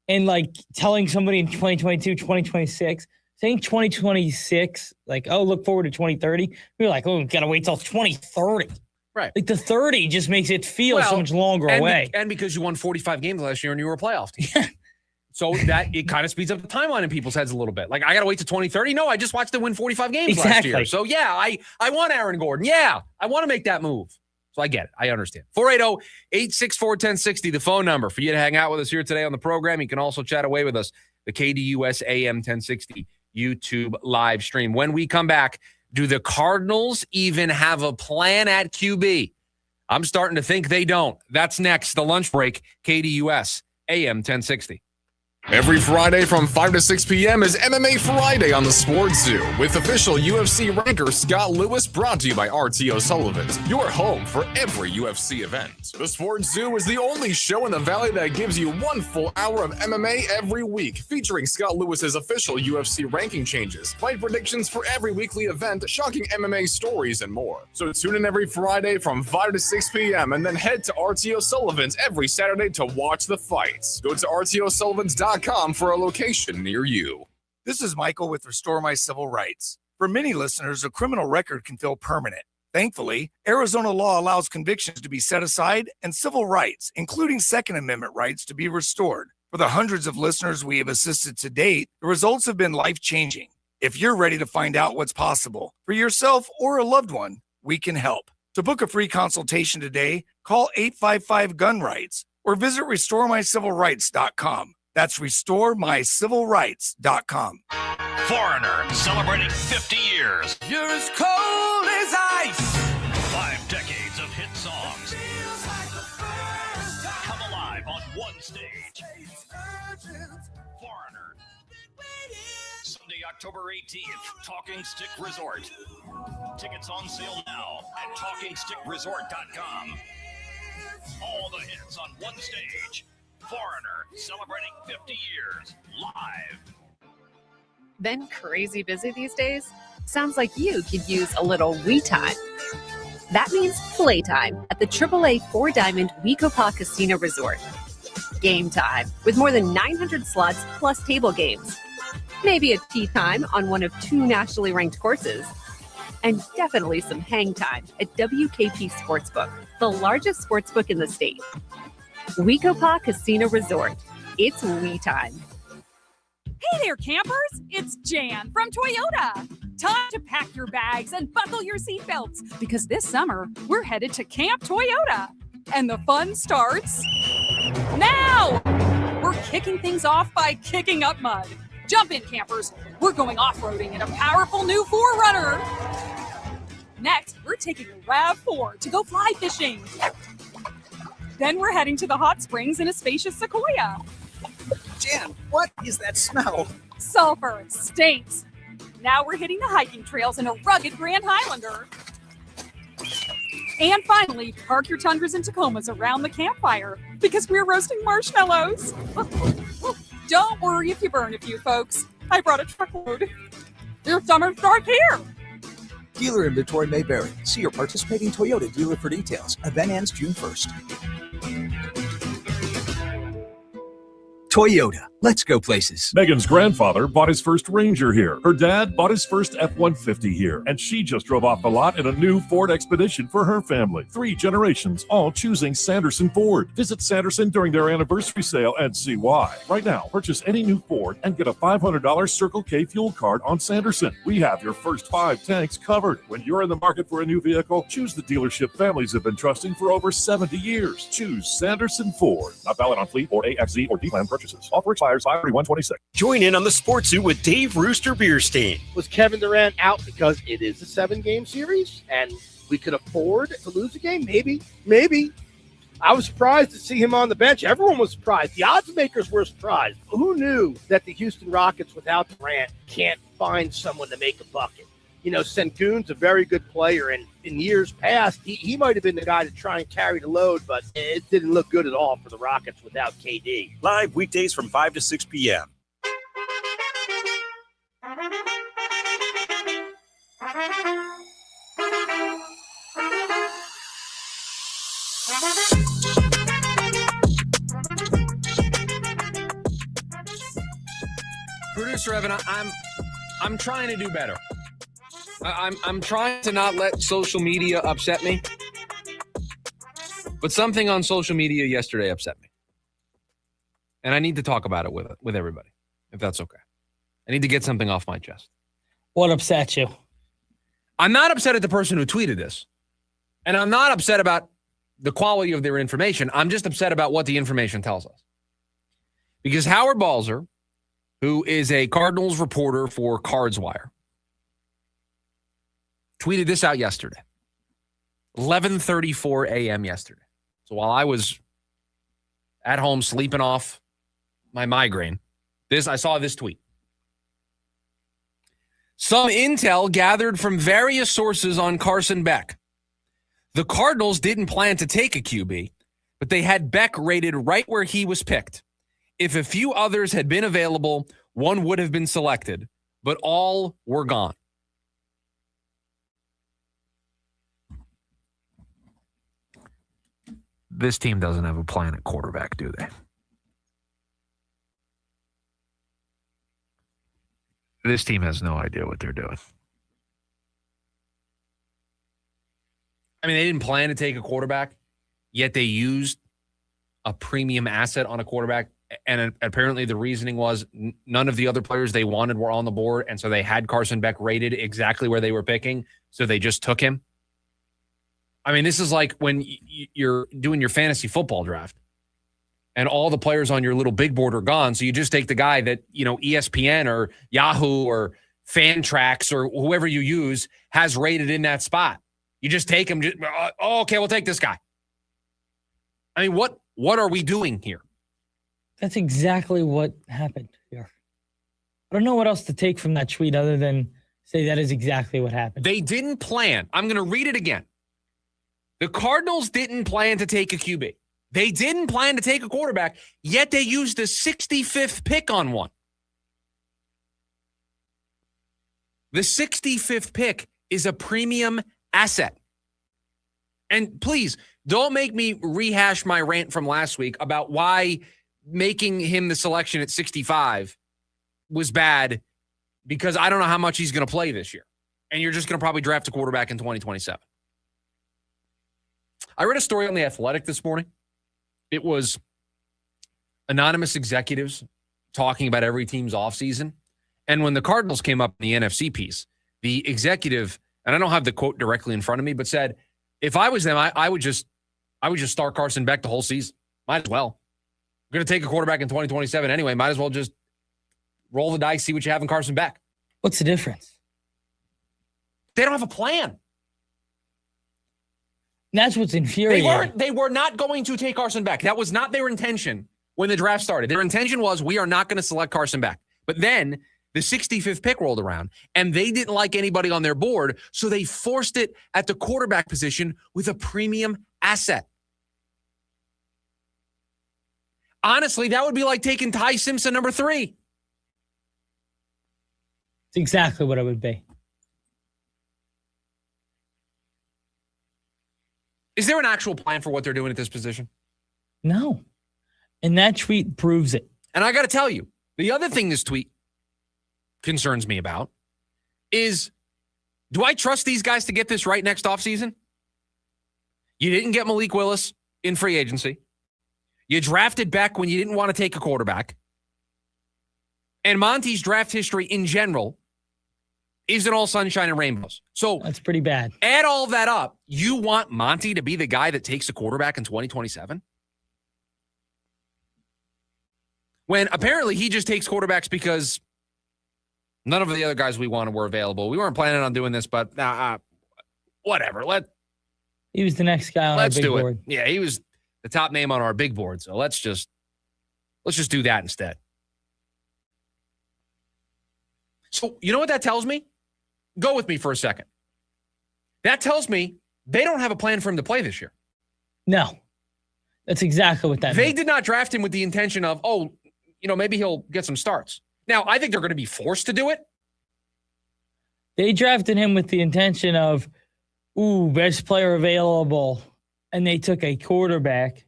and like telling somebody in 2022, 2026, saying 2026, like, oh, look forward to 2030. We're like, oh, we've got to wait till 2030. Right. Like the 30 just makes it feel so much longer away. And because you won 45 games last year and you were a playoff team. So that it kind of speeds up the timeline in people's heads a little bit. Like, I got to wait to 2030. No, I just watched them win 45 games last year. So yeah, I want Aaron Gordon. Yeah, I want to make that move. So I get it. I understand. 480-864-1060, the phone number for you to hang out with us here today on the program. You can also chat away with us, the KDUS AM 1060 YouTube live stream. When we come back, do the Cardinals even have a plan at QB? I'm starting to think they don't. That's next, the lunch break, KDUS AM 1060. Every Friday from 5 to 6 p.m. is MMA Friday on the Sports Zoo with official UFC ranker Scott Lewis, brought to you by RTO Sullivan's, your home for every UFC event. The Sports Zoo is the only show in the Valley that gives you 1 full hour of MMA every week, featuring Scott Lewis's official UFC ranking changes, fight predictions for every weekly event, shocking MMA stories, and more. So tune in every Friday from 5 to 6 p.m. and then head to RTO Sullivan's every Saturday to watch the fights. Go to RTOSullivans.com for a location near you. This is Michael with Restore My Civil Rights. For many listeners, a criminal record can feel permanent. Thankfully, Arizona law allows convictions to be set aside and civil rights, including Second Amendment rights, to be restored. For the hundreds of listeners we have assisted to date, the results have been life-changing. If you're ready to find out what's possible for yourself or a loved one, we can help. To book a free consultation today, call 855-GUN-RIGHTS or visit restoremycivilrights.com. That's restoremycivilrights.com. Foreigner celebrating 50 years. You're as cold as ice. 5 decades of hit songs. Come alive on one stage. Foreigner. Sunday, October 18th, Talking Stick Resort. Tickets on sale now at TalkingStickResort.com. All the hits on one stage. Foreigner celebrating 50 years live. Been crazy busy these days? Sounds like you could use a little we time. That means playtime at the AAA 4-Diamond Wecopa Casino Resort. Game time with more than 900 slots plus table games. Maybe a tea time on one of 2 nationally ranked courses. And definitely some hang time at WKP Sportsbook, the largest sportsbook in the state. Wecopa Casino Resort. It's we time. Hey there, campers! It's Jan from Toyota. Time to pack your bags and buckle your seatbelts because this summer we're headed to Camp Toyota. And the fun starts now! We're kicking things off by kicking up mud. Jump in, campers. We're going off-roading in a powerful new 4Runner. Next, we're taking a RAV4 to go fly fishing. Then we're heading to the hot springs in a spacious Sequoia. Jan, what is that smell? Sulfur stinks. Now we're hitting the hiking trails in a rugged Grand Highlander. And finally, park your Tundras and Tacomas around the campfire because we're roasting marshmallows. Don't worry if you burn a few, folks. I brought a truckload. Your summer starts here. Dealer inventory may vary. See your participating Toyota dealer for details. Event ends June 1st. Toyota. Let's go places. Megan's grandfather bought his first Ranger here. Her dad bought his first F-150 here. And she just drove off the lot in a new Ford Expedition for her family. 3 generations, all choosing Sanderson Ford. Visit Sanderson during their anniversary sale and see why. Right now, purchase any new Ford and get a $500 Circle K fuel card on Sanderson. We have your first 5 tanks covered. When you're in the market for a new vehicle, choose the dealership families have been trusting for over 70 years. Choose Sanderson Ford. Not valid on fleet or AXZ or D-Plan purchases. Offer expires 5/31/26. Join in on the Sports Zoo with Dave Rooster Beerstein. Was Kevin Durant out because it is a 7-game series and we could afford to lose a game? Maybe. I was surprised to see him on the bench. Everyone was surprised. The odds makers were surprised. Who knew that the Houston Rockets without Durant can't find someone to make a bucket? You know, Sengun's a very good player, and in years past, he might have been the guy to try and carry the load, but it didn't look good at all for the Rockets without KD. Live weekdays from 5 to 6 p.m. Producer Evan, I'm trying to do better. I'm trying to not let social media upset me. But something on social media yesterday upset me. And I need to talk about it with everybody, if that's okay. I need to get something off my chest. What upset you? I'm not upset at the person who tweeted this. And I'm not upset about the quality of their information. I'm just upset about what the information tells us. Because Howard Balzer, who is a Cardinals reporter for CardsWire, tweeted this out yesterday, 11:34 a.m. yesterday. So while I was at home sleeping off my migraine, I saw this tweet. Some intel gathered from various sources on Carson Beck. The Cardinals didn't plan to take a QB, but they had Beck rated right where he was picked. If a few others had been available, one would have been selected, but all were gone. This team doesn't have a plan at quarterback, do they? This team has no idea what they're doing. I mean, they didn't plan to take a quarterback, yet they used a premium asset on a quarterback. And apparently the reasoning was none of the other players they wanted were on the board. And so they had Carson Beck rated exactly where they were picking. So they just took him. I mean, this is like when you're doing your fantasy football draft and all the players on your little big board are gone. So you just take the guy that, ESPN or Yahoo or Fantrax or whoever you use has rated in that spot. You just take him. Okay, we'll take this guy. I mean, what are we doing here? That's exactly what happened here. I don't know what else to take from that tweet other than say that is exactly what happened. They didn't plan. I'm going to read it again. The Cardinals didn't plan to take a QB. They didn't plan to take a quarterback, yet they used the 65th pick on one. The 65th pick is a premium asset. And please, don't make me rehash my rant from last week about why making him the selection at 65 was bad, because I don't know how much he's going to play this year. And you're just going to probably draft a quarterback in 2027. I read a story on The Athletic this morning. It was anonymous executives talking about every team's offseason. And when the Cardinals came up in the NFC piece, the executive, and I don't have the quote directly in front of me, but said, if I was them, I would just start Carson Beck the whole season. Might as well. We're going to take a quarterback in 2027 anyway. Might as well just roll the dice, see what you have in Carson Beck. What's the difference? They don't have a plan. That's what's infuriating. They were not going to take Carson Beck. That was not their intention when the draft started. Their intention was, we are not going to select Carson Beck. But then the 65th pick rolled around, and they didn't like anybody on their board, so they forced it at the quarterback position with a premium asset. Honestly, that would be like taking Ty Simpson number 3. It's exactly what it would be. Is there an actual plan for what they're doing at this position? No. And that tweet proves it. And I got to tell you, the other thing this tweet concerns me about is, do I trust these guys to get this right next offseason? You didn't get Malik Willis in free agency. You drafted Beck when you didn't want to take a quarterback. And Monty's draft history in general isn't all sunshine and rainbows. So that's pretty bad. Add all that up. You want Monty to be the guy that takes a quarterback in 2027? When apparently he just takes quarterbacks because none of the other guys we wanted were available. We weren't planning on doing this, but whatever. He was the next guy on our big board. Yeah, he was the top name on our big board. So let's just do that instead. So you know what that tells me? Go with me for a second. That tells me they don't have a plan for him to play this year. No. That's exactly what that They means. did not draft him with the intention of, maybe he'll get some starts. Now, I think they're going to be forced to do it. They drafted him with the intention of, best player available. And they took a quarterback,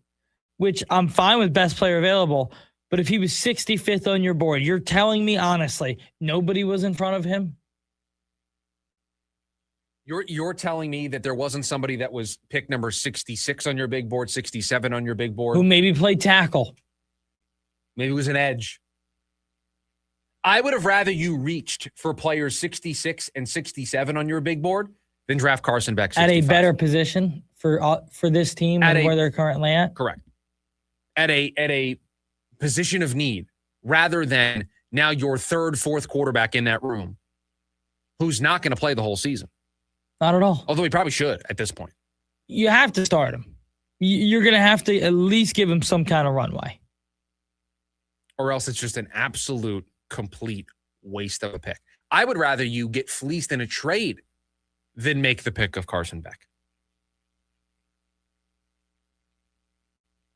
which I'm fine with best player available. But if he was 65th on your board, you're telling me honestly, nobody was in front of him? You're telling me that there wasn't somebody that was pick number 66 on your big board, 67 on your big board? Who maybe played tackle. Maybe it was an edge. I would have rather you reached for players 66 and 67 on your big board than draft Carson Beck 65. At a better position for this team and where they're currently at? Correct. At a position of need, rather than now your third, fourth quarterback in that room who's not going to play the whole season. Not at all. Although he probably should at this point. You have to start him. You're going to have to at least give him some kind of runway. Or else it's just an absolute, complete waste of a pick. I would rather you get fleeced in a trade than make the pick of Carson Beck.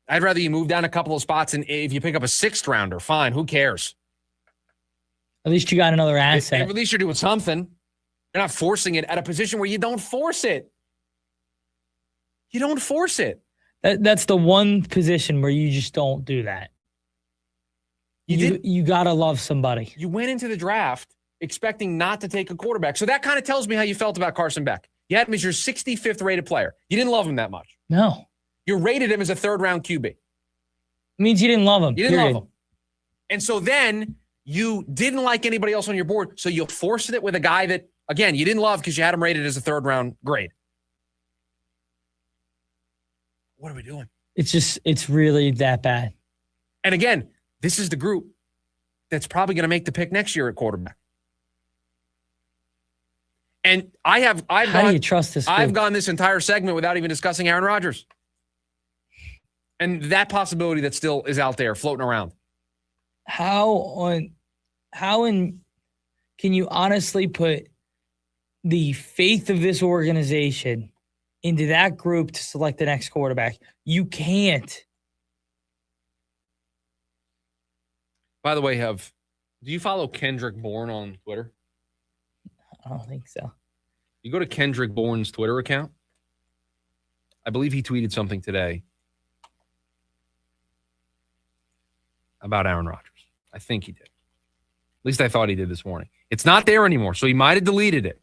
I'd rather you move down a couple of spots, and if you pick up a 6th rounder, fine, who cares? At least you got another asset. At least you're doing something. You're not forcing it at a position where you don't force it. You don't force it. That's the one position where you just don't do that. You got to love somebody. You went into the draft expecting not to take a quarterback. So that kind of tells me how you felt about Carson Beck. You had him as your 65th rated player. You didn't love him that much. No. You rated him as a 3rd-round QB. It means you didn't love him. You didn't love him. And so then you didn't like anybody else on your board, so you forced it with a guy that, again, you didn't love because you had him rated as a 3rd-round grade. What are we doing? It's really that bad. And again, this is the group that's probably going to make the pick next year at quarterback. And How do you trust this group? I've gone this entire segment without even discussing Aaron Rodgers. And that possibility that still is out there floating around. Can you honestly put the faith of this organization into that group to select the next quarterback? You can't. By the way, do you follow Kendrick Bourne on Twitter? I don't think so. You go to Kendrick Bourne's Twitter account. I believe he tweeted something today about Aaron Rodgers. I think he did. At least I thought he did this morning. It's not there anymore, so he might have deleted it.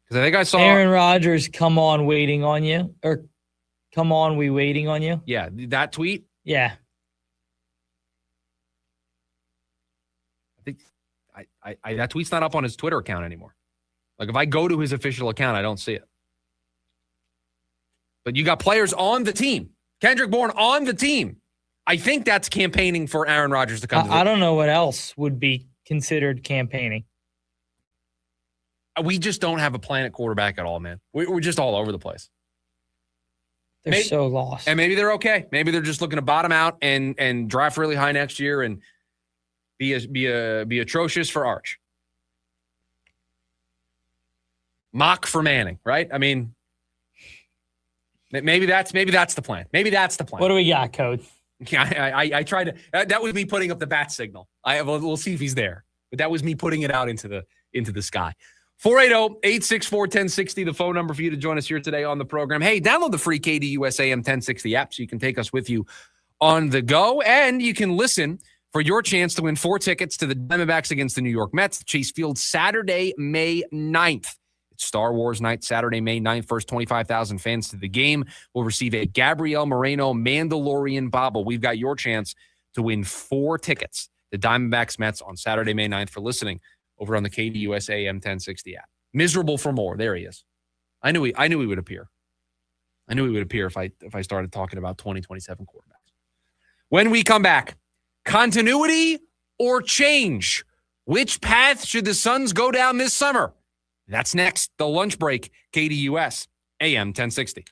Because I think I saw Aaron Rodgers, come on, waiting on you. Or come on, we waiting on you. Yeah, that tweet. Yeah. I think that tweet's not up on his Twitter account anymore. Like if I go to his official account, I don't see it. But you got players on the team. Kendrick Bourne on the team. I think that's campaigning for Aaron Rodgers to come. I don't know what else would be considered campaigning. We just don't have a plan at quarterback at all, man. We're just all over the place. They're so lost. And maybe they're okay. Maybe they're just looking to bottom out and draft really high next year and be atrocious for Arch. Mock for Manning, right? I mean, maybe that's the plan. Maybe that's the plan. What do we got, Coach? Yeah, I tried to. That was me putting up the bat signal. We'll see if he's there. But that was me putting it out into the sky. 480-864-1060, the phone number for you to join us here today on the program. Hey, download the free KDUS AM 1060 app so you can take us with you on the go. And you can listen for your chance to win 4 tickets to the Diamondbacks against the New York Mets, Chase Field, Saturday, May 9th. It's Star Wars night, Saturday, May 9th. First 25,000 fans to the game will receive a Gabriel Moreno Mandalorian bobble. We've got your chance to win 4 tickets to Diamondbacks Mets on Saturday, May 9th for listening over on the KDUS AM 1060 app. Miserable for more. There he is. I knew he would appear. I knew he would appear if I started talking about 2027 quarterbacks. When we come back, continuity or change? Which path should the Suns go down this summer? That's next. The lunch break, KDUS AM 1060.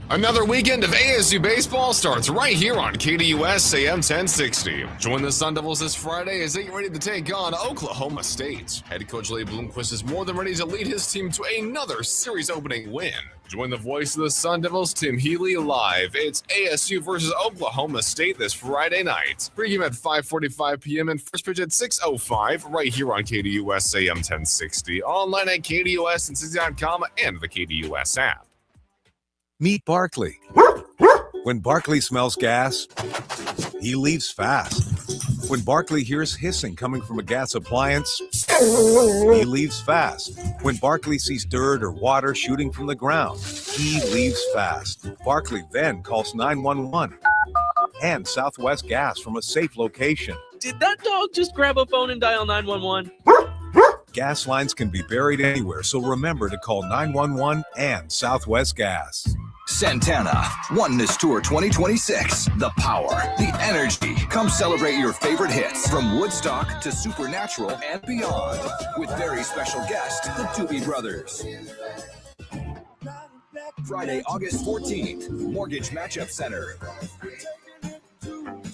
Another weekend of ASU baseball starts right here on KDUS AM 1060. Join the Sun Devils this Friday as they get ready to take on Oklahoma State. Head coach Leigh Bloomquist is more than ready to lead his team to another series opening win. Join the voice of the Sun Devils, Tim Healy, live. It's ASU versus Oklahoma State this Friday night. Pregame at 5:45 p.m. and first pitch at 6:05 right here on KDUS AM 1060. Online at KDUS1060.com and the KDUS app. Meet Barkley. When Barkley smells gas, he leaves fast. When Barkley hears hissing coming from a gas appliance, he leaves fast. When Barkley sees dirt or water shooting from the ground, he leaves fast. Barkley then calls 911 and Southwest Gas from a safe location. Did that dog just grab a phone and dial 911? Gas lines can be buried anywhere, so remember to call 911 and Southwest Gas. Santana, Oneness Tour 2026. The power, the energy. Come celebrate your favorite hits from Woodstock to Supernatural and beyond with very special guest, the Doobie Brothers. Friday, August 14th, Mortgage Matchup Center.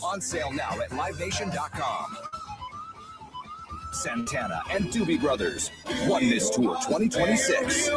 On sale now at livenation.com. Santana and Doobie Brothers, Oneness Tour 2026.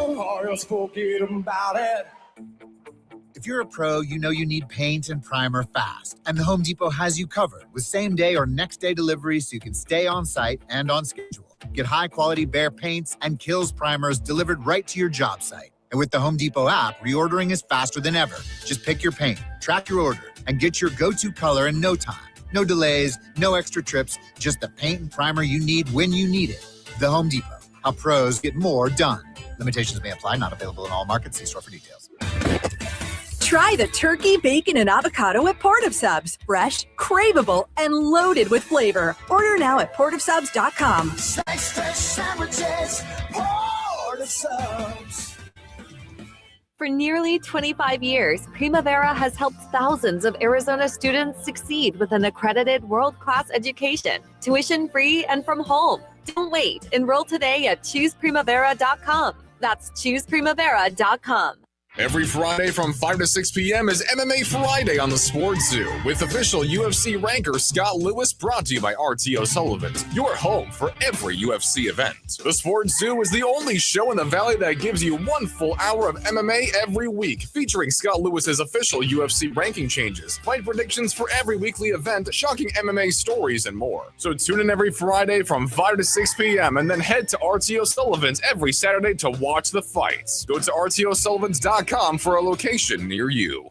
If you're a pro, you know you need paint and primer fast. And the Home Depot has you covered with same-day or next-day deliveries so you can stay on site and on schedule. Get high-quality Behr paints and Kills primers delivered right to your job site. And with the Home Depot app, reordering is faster than ever. Just pick your paint, track your order, and get your go-to color in no time. No delays, no extra trips, just the paint and primer you need when you need it. The Home Depot. How pros get more done. Limitations may apply. Not available in all markets. See store for details. Try the turkey, bacon, and avocado at Port of Subs. Fresh, craveable, and loaded with flavor. Order now at portofsubs.com. Fresh sandwiches, Port of Subs. For nearly 25 years, Primavera has helped thousands of Arizona students succeed with an accredited world-class education, tuition-free and from home. Don't wait. Enroll today at chooseprimavera.com. That's chooseprimavera.com. Every Friday from 5 to 6 p.m. is MMA Friday on the Sports Zoo with official UFC ranker Scott Lewis, brought to you by RTO Sullivan's, your home for every UFC event. The Sports Zoo is the only show in the Valley that gives you 1 full hour of MMA every week, featuring Scott Lewis's official UFC ranking changes, fight predictions for every weekly event, shocking MMA stories, and more. So tune in every Friday from 5 to 6 p.m. and then head to RTO Sullivan's every Saturday to watch the fights. Go to RTOSullivans.com for a location near you.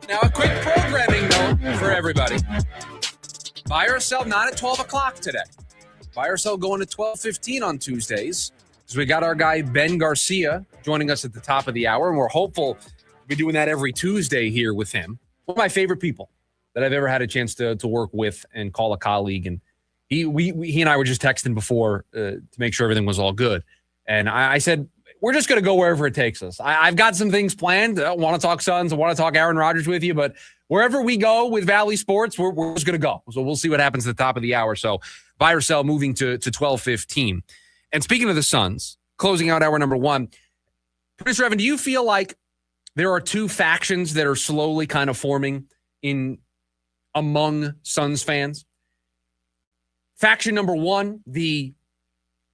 Now, a quick programming note for everybody. Buy or sell not at 12 o'clock today. Buy or sell going to 12:15 on Tuesdays. So we got our guy Ben Garcia joining us at the top of the hour, and we're hopeful to be doing that every Tuesday here with him. One of my favorite people that I've ever had a chance to work with and call a colleague. And he and I were just texting before to make sure everything was all good. And I said, we're just going to go wherever it takes us. I've got some things planned. I want to talk Suns. I want to talk Aaron Rodgers with you. But wherever we go with Valley Sports, we're just going to go. So we'll see what happens at the top of the hour. So buy or sell moving to 12:15. And speaking of the Suns, closing out hour number one, Producer Evan, do you feel like there are two factions that are slowly kind of forming among Suns fans? Faction number one, the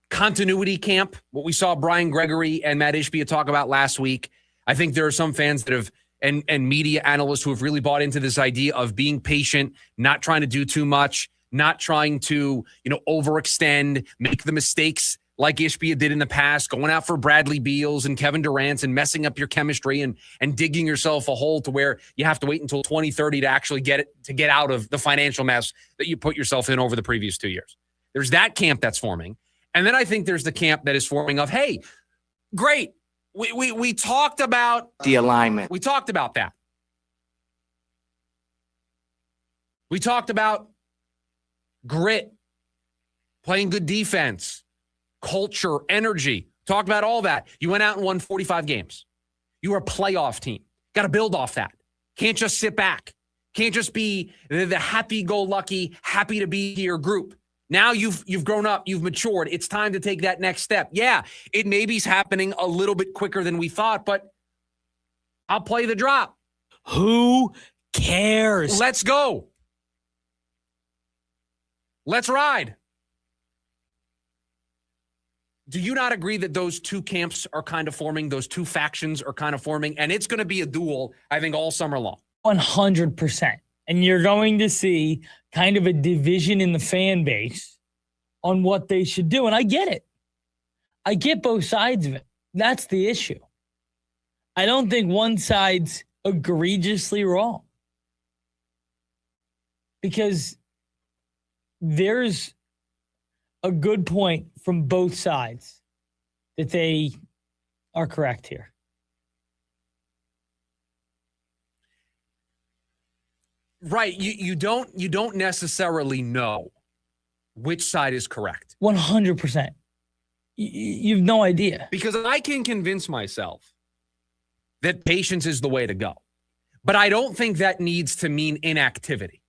continuity camp, what we saw Brian Gregory and Matt Ishbia talk about last week. I think there are some fans that have, and media analysts who have really bought into this idea of being patient, not trying to do too much, not trying to, overextend, make the mistakes like Ishbia did in the past, going out for Bradley Beals and Kevin Durant and messing up your chemistry and digging yourself a hole to where you have to wait until 2030 to actually get out of the financial mess that you put yourself in over the previous 2 years. There's that camp that's forming. And then I think there's the camp that is forming of, hey, great. We talked about the alignment. We talked about that. We talked about grit, playing good defense, culture, energy. Talked about all that. You went out and won 45 games. You were a playoff team. Got to build off that. Can't just sit back. Can't just be the happy-go-lucky, happy to be here group. Now you've grown up, you've matured. It's time to take that next step. Yeah, it maybe's happening a little bit quicker than we thought, but I'll play the drop. Who cares? Let's go. Let's ride. Do you not agree that those two camps are kind of forming, those two factions are kind of forming, and it's going to be a duel, I think, all summer long? 100%. And you're going to see kind of a division in the fan base on what they should do. And I get it. I get both sides of it. That's the issue. I don't think one side's egregiously wrong. Because there's a good point from both sides that they are correct here. Right. You don't necessarily know which side is correct. 100%. You've no idea. Because I can convince myself that patience is the way to go. But I don't think that needs to mean inactivity.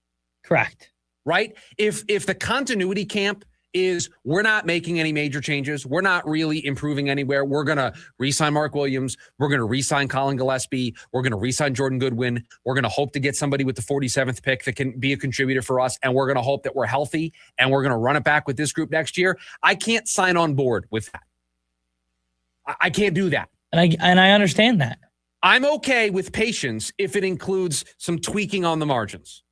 Correct. Right? If the continuity camp is we're not making any major changes, we're not really improving anywhere, we're going to re-sign Mark Williams, we're going to re-sign Colin Gillespie, we're going to re-sign Jordan Goodwin, we're going to hope to get somebody with the 47th pick that can be a contributor for us, and we're going to hope that we're healthy, and we're going to run it back with this group next year, I can't sign on board with that. I can't do that. And I understand that. I'm okay with patience if it includes some tweaking on the margins.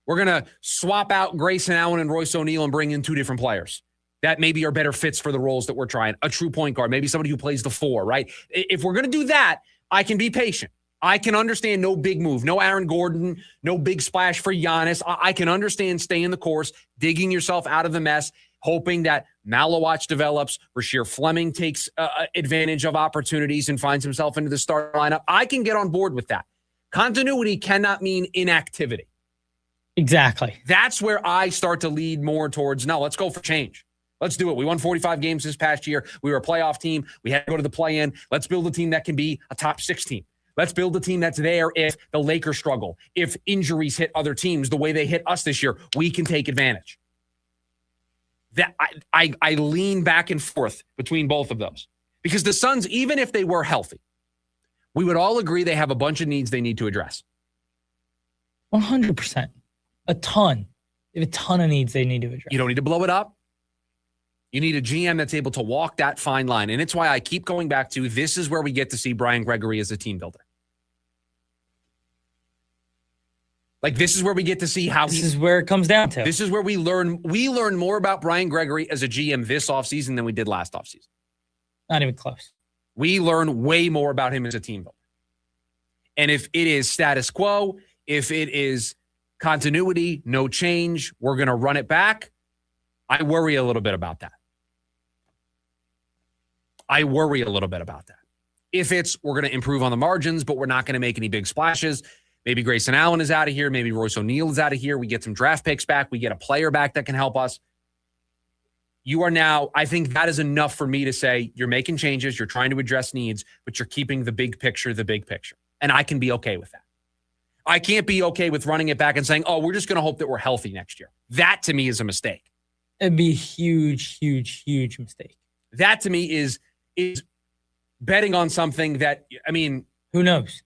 We're going to swap out Grayson Allen and Royce O'Neal and bring in two different players that maybe are better fits for the roles that we're trying. A true point guard, maybe somebody who plays the four, right? If we're going to do that, I can be patient. I can understand no big move, no Aaron Gordon, no big splash for Giannis. I can understand staying the course, digging yourself out of the mess, hoping that Malawach develops, Rasheer Fleming takes advantage of opportunities and finds himself into the starting lineup. I can get on board with that. Continuity cannot mean inactivity. Exactly. That's where I start to lead more towards, no, let's go for change. Let's do it. We won 45 games this past year. We were a playoff team. We had to go to the play-in. Let's build a team that can be a top 6 team. Let's build a team that's there if the Lakers struggle. If injuries hit other teams the way they hit us this year, we can take advantage. That I lean back and forth between both of those. Because the Suns, even if they were healthy, we would all agree they have a bunch of needs they need to address. 100%. A ton. They have a ton of needs they need to address. You don't need to blow it up. You need a GM that's able to walk that fine line. And it's why I keep going back to this is where we get to see Brian Gregory as a team builder. Like, this is where we get to see how this is where it comes down to. This is where we learn more about Brian Gregory as a GM this offseason than we did last offseason. Not even close. We learn way more about him as a team builder. And if it is status quo, if it is continuity, no change, we're going to run it back, I worry a little bit about that. If it's we're going to improve on the margins, but we're not going to make any big splashes, maybe Grayson Allen is out of here, maybe Royce O'Neal is out of here, we get some draft picks back, we get a player back that can help us. You are now, I think that is enough for me to say you're making changes, you're trying to address needs, but you're keeping the big picture. And I can be okay with that. I can't be okay with running it back and saying, oh, we're just going to hope that we're healthy next year. That to me is a mistake. It'd be a huge, huge, huge mistake. That to me is betting on something that, I mean. Who knows?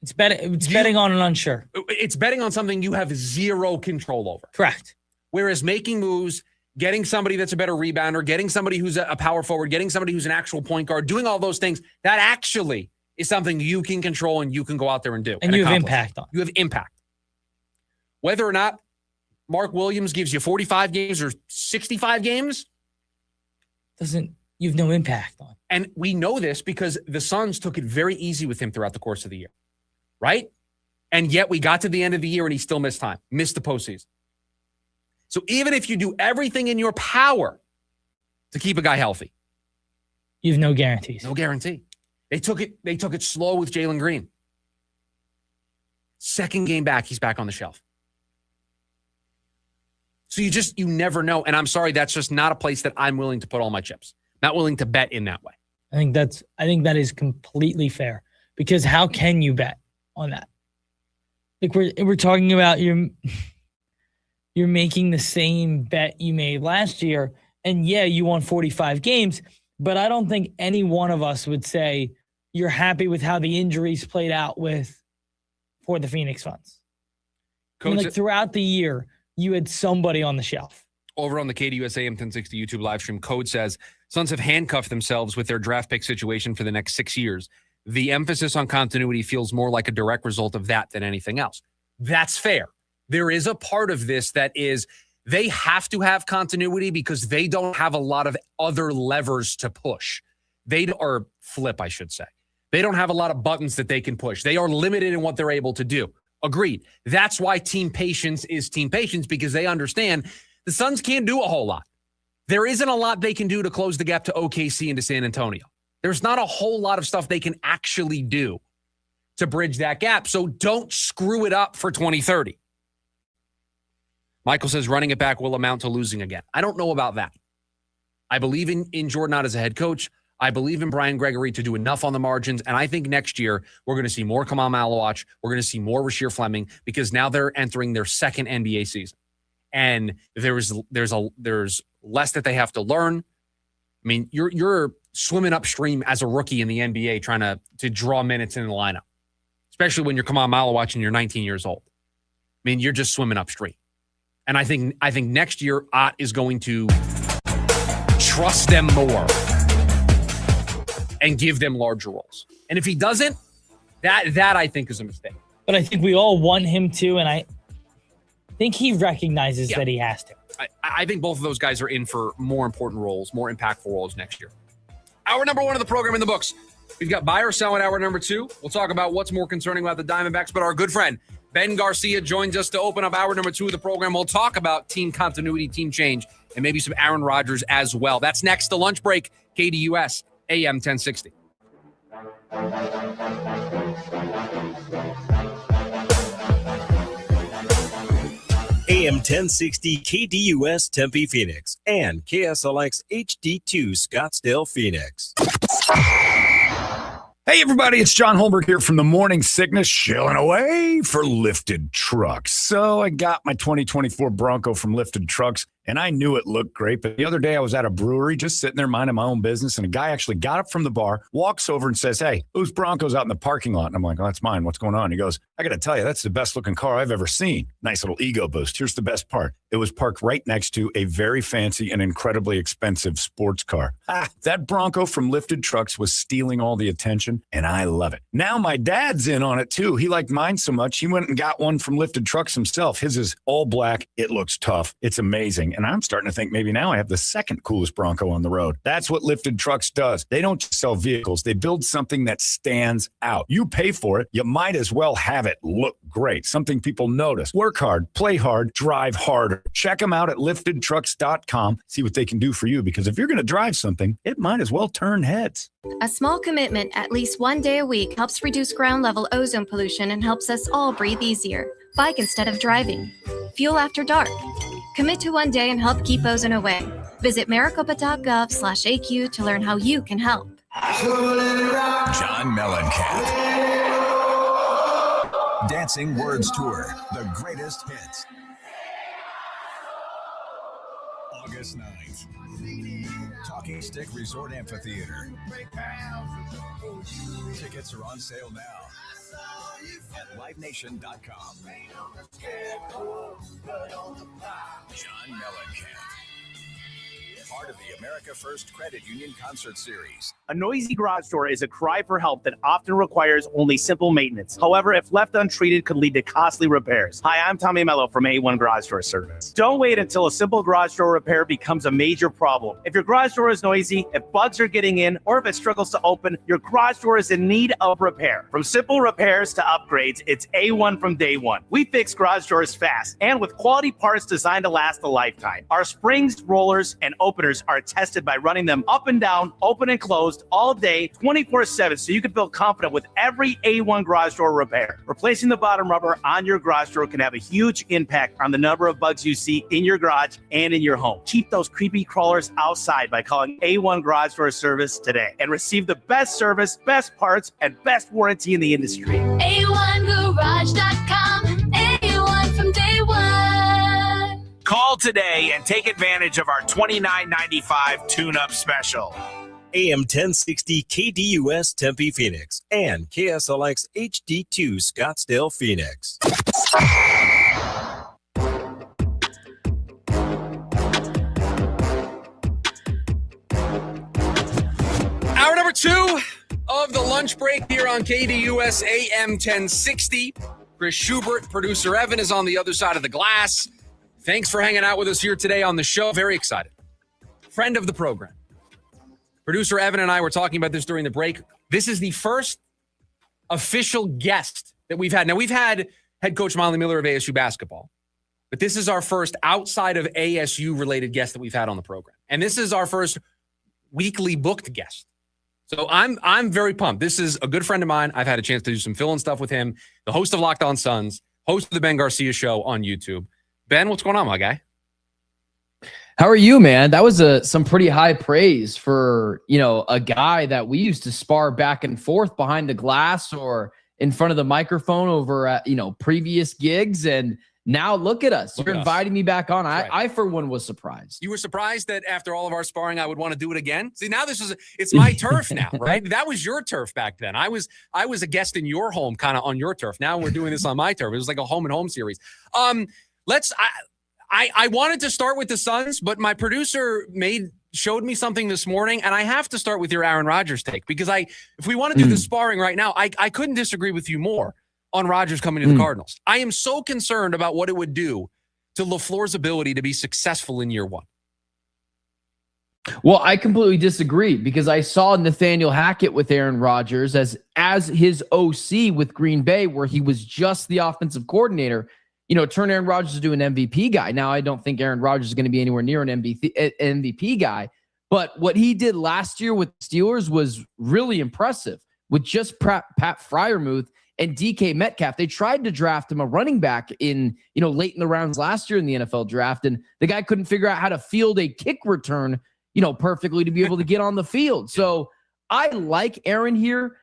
It's betting on an unsure. It's betting on something you have zero control over. Correct. Whereas making moves, getting somebody that's a better rebounder, getting somebody who's a power forward, getting somebody who's an actual point guard, doing all those things, that actually is something you can control and you can go out there and do. And you have impact on. You have impact. Whether or not Mark Williams gives you 45 games or 65 games, you have no impact on. And we know this because the Suns took it very easy with him throughout the course of the year, right? And yet we got to the end of the year and he still missed the postseason. So even if you do everything in your power to keep a guy healthy, you have no guarantees. No guarantee. They took it slow with Jalen Green. Second game back, he's back on the shelf. So you never know. And I'm sorry, that's just not a place that I'm willing to put all my chips. Not willing to bet in that way. I think that is completely fair, because how can you bet on that? Like we're talking about you're making the same bet you made last year, and yeah, you won 45 games, but I don't think any one of us would say you're happy with how the injuries played out for the Phoenix Suns. Throughout the year, you had somebody on the shelf. Over on the KDUS AM 1060 YouTube live stream, Code says, Suns have handcuffed themselves with their draft pick situation for the next 6 years. The emphasis on continuity feels more like a direct result of that than anything else. That's fair. There is a part of this that is they have to have continuity because they don't have a lot of other levers to push. Or flip, I should say. They don't have a lot of buttons that they can push. They are limited in what they're able to do. Agreed. That's why team patience is team patience, because they understand the Suns can't do a whole lot. There isn't a lot they can do to close the gap to OKC and to San Antonio. There's not a whole lot of stuff they can actually do to bridge that gap. So don't screw it up for 2030. Michael says running it back will amount to losing again. I don't know about that. I believe in Jordan Ott as a head coach. I believe in Brian Gregory to do enough on the margins. And I think next year we're going to see more Kamal Malawach. We're going to see more Rasheer Fleming, because now they're entering their second NBA season. And there's less that they have to learn. I mean, you're swimming upstream as a rookie in the NBA trying to draw minutes in the lineup, especially when you're Kamal Malawach and you're 19 years old. I mean, you're just swimming upstream. And I think next year Ott is going to trust them more and give them larger roles. And if he doesn't, that I think is a mistake. But I think we all want him to, and I think he recognizes that he has to. I think both of those guys are in for more important roles, more impactful roles next year. Hour number 1 of the program in the books. We've got buy or sell in hour number 2. We'll talk about what's more concerning about the Diamondbacks, but our good friend Ben Garcia joins us to open up hour number 2 of the program. We'll talk about team continuity, team change, and maybe some Aaron Rodgers as well. That's next, the lunch break, KDUS AM 1060. AM 1060 KDUS Tempe Phoenix and KSLX HD2 Scottsdale Phoenix. Hey, everybody, it's John Holmberg here from the Morning Sickness, chilling away for Lifted Trucks. So I got my 2024 Bronco from Lifted Trucks, and I knew it looked great. But the other day I was at a brewery just sitting there minding my own business, and a guy actually got up from the bar, walks over and says, "Hey, whose Bronco's out in the parking lot?" And I'm like, "Oh, that's mine. What's going on?" He goes, "I got to tell you, that's the best looking car I've ever seen." Nice little ego boost. Here's the best part. It was parked right next to a very fancy and incredibly expensive sports car. That Bronco from Lifted Trucks was stealing all the attention, and I love it. Now my dad's in on it too. He liked mine so much, he went and got one from Lifted Trucks himself. His is all black. It looks tough. It's amazing. And I'm starting to think maybe now I have the second coolest Bronco on the road. That's what Lifted Trucks does. They don't just sell vehicles. They build something that stands out. You pay for it. You might as well have it look great. Something people notice. Work hard, play hard, drive harder. Check them out at liftedtrucks.com. See what they can do for you, because if you're going to drive something, it might as well turn heads. A small commitment at least one day a week helps reduce ground level ozone pollution and helps us all breathe easier. Bike instead of driving. Fuel after dark. Commit to one day and help keep ozone away. Visit maricopa.gov/AQ to learn how you can help. John Mellencamp. Dancing Words Tour, the greatest hits. August 9th. Talking Stick Resort Amphitheater. Tickets are on sale now at livenation.com. John Mellencamp. Part of the America First Credit Union Concert Series. A noisy garage door is a cry for help that often requires only simple maintenance. However, if left untreated, could lead to costly repairs. Hi, I'm Tommy Mello from A1 Garage Door Service. Don't wait until a simple garage door repair becomes a major problem. If your garage door is noisy, if bugs are getting in, or if it struggles to open, your garage door is in need of repair. From simple repairs to upgrades, it's A1 from day one. We fix garage doors fast and with quality parts designed to last a lifetime. Our springs, rollers, and openers are tested by running them up and down, open and closed all day, 24/7, so you can feel confident with every A1 garage door repair. Replacing the bottom rubber on your garage door can have a huge impact on the number of bugs you see in your garage and in your home. Keep those creepy crawlers outside by calling A1 Garage Door Service today and receive the best service, best parts, and best warranty in the industry. A1Garage.com, A1 from day one. Call today and take advantage of our $29.95 tune-up special. AM 1060 KDUS Tempe Phoenix and KSLX HD2 Scottsdale Phoenix. Hour number 2 of the lunch break here on KDUS AM 1060. Chris Schubert, producer Evan is on the other side of the glass. Thanks for hanging out with us here today on the show. Very excited. Friend of the program. Producer Evan and I were talking about this during the break. This is the first official guest that we've had. Now, we've had head coach Molly Miller of ASU basketball, but this is our first outside of ASU-related guest that we've had on the program. And this is our first weekly booked guest. So I'm very pumped. This is a good friend of mine. I've had a chance to do some fill-in stuff with him, the host of Locked On Suns, host of the Ben Garcia Show on YouTube. Ben, what's going on, my guy? How are you, man? That was some pretty high praise for, a guy that we used to spar back and forth behind the glass or in front of the microphone over at, previous gigs. And now look at us. You're inviting me back on. I, for one, was surprised. You were surprised that after all of our sparring, I would want to do it again? See, now it's my turf now, right? That was your turf back then. I was a guest in your home, kind of on your turf. Now we're doing this on my turf. It was like a home and home series. I wanted to start with the Suns, but my producer showed me something this morning, and I have to start with your Aaron Rodgers take because if we want to do the sparring right now, I couldn't disagree with you more on Rodgers coming to the Cardinals. I am so concerned about what it would do to LaFleur's ability to be successful in year one. Well, I completely disagree because I saw Nathaniel Hackett with Aaron Rodgers as his OC with Green Bay, where he was just the offensive coordinator. Turn Aaron Rodgers into an MVP guy. Now, I don't think Aaron Rodgers is going to be anywhere near an MVP guy, but what he did last year with the Steelers was really impressive. with just Pat Freiermuth and DK Metcalf. They tried to draft him a running back in, late in the rounds last year in the NFL draft, and the guy couldn't figure out how to field a kick return, perfectly to be able to get on the field. So I like Aaron here.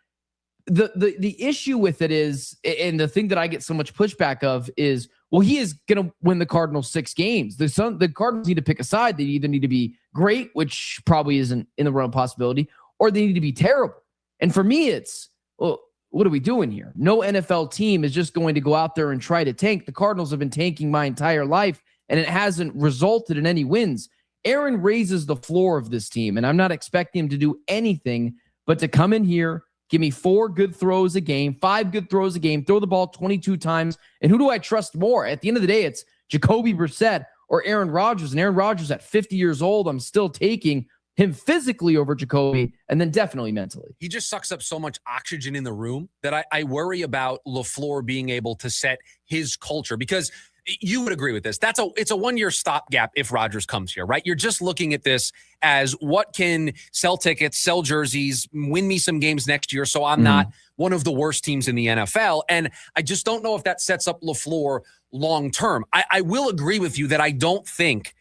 The issue with it is, and the thing that I get so much pushback of is, well, he is going to win the Cardinals 6 games. The Cardinals need to pick a side. They either need to be great, which probably isn't in the realm of possibility, or they need to be terrible. And for me, it's, well, what are we doing here? No NFL team is just going to go out there and try to tank. The Cardinals have been tanking my entire life, and it hasn't resulted in any wins. Aaron raises the floor of this team, and I'm not expecting him to do anything but to come in here, give me 4 good throws a game, 5 good throws a game, throw the ball 22 times. And who do I trust more? At the end of the day, it's Jacoby Brissett or Aaron Rodgers. And Aaron Rodgers at 50 years old, I'm still taking him physically over Jacoby, and then definitely mentally. He just sucks up so much oxygen in the room that I worry about LaFleur being able to set his culture, because you would agree with this. It's a 1-year stopgap if Rodgers comes here, right? You're just looking at this as what can sell tickets, sell jerseys, win me some games next year so I'm not one of the worst teams in the NFL. And I just don't know if that sets up LaFleur long term. I will agree with you that I don't think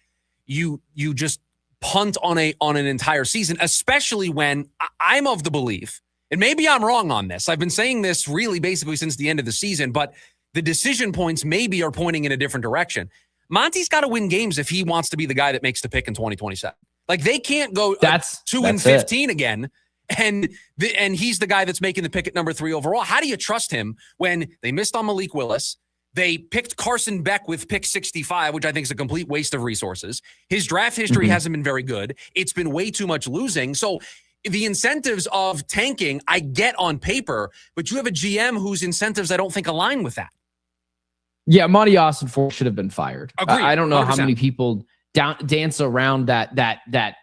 you just punt on an entire season, especially when I'm of the belief, and maybe I'm wrong on this. I've been saying this really basically since the end of the season, but the decision points maybe are pointing in a different direction. Monty's got to win games if he wants to be the guy that makes the pick in 2027. Like, they can't go 2-15 again, and he's the guy that's making the pick at number 3 overall. How do you trust him when they missed on Malik Willis? They picked Carson Beck with pick 65, which I think is a complete waste of resources. His draft history hasn't been very good. It's been way too much losing. So the incentives of tanking, I get on paper, but you have a GM whose incentives I don't think align with that. Yeah, Monty Ossenfort should have been fired. Agreed, I don't know 100%. how many people dance around that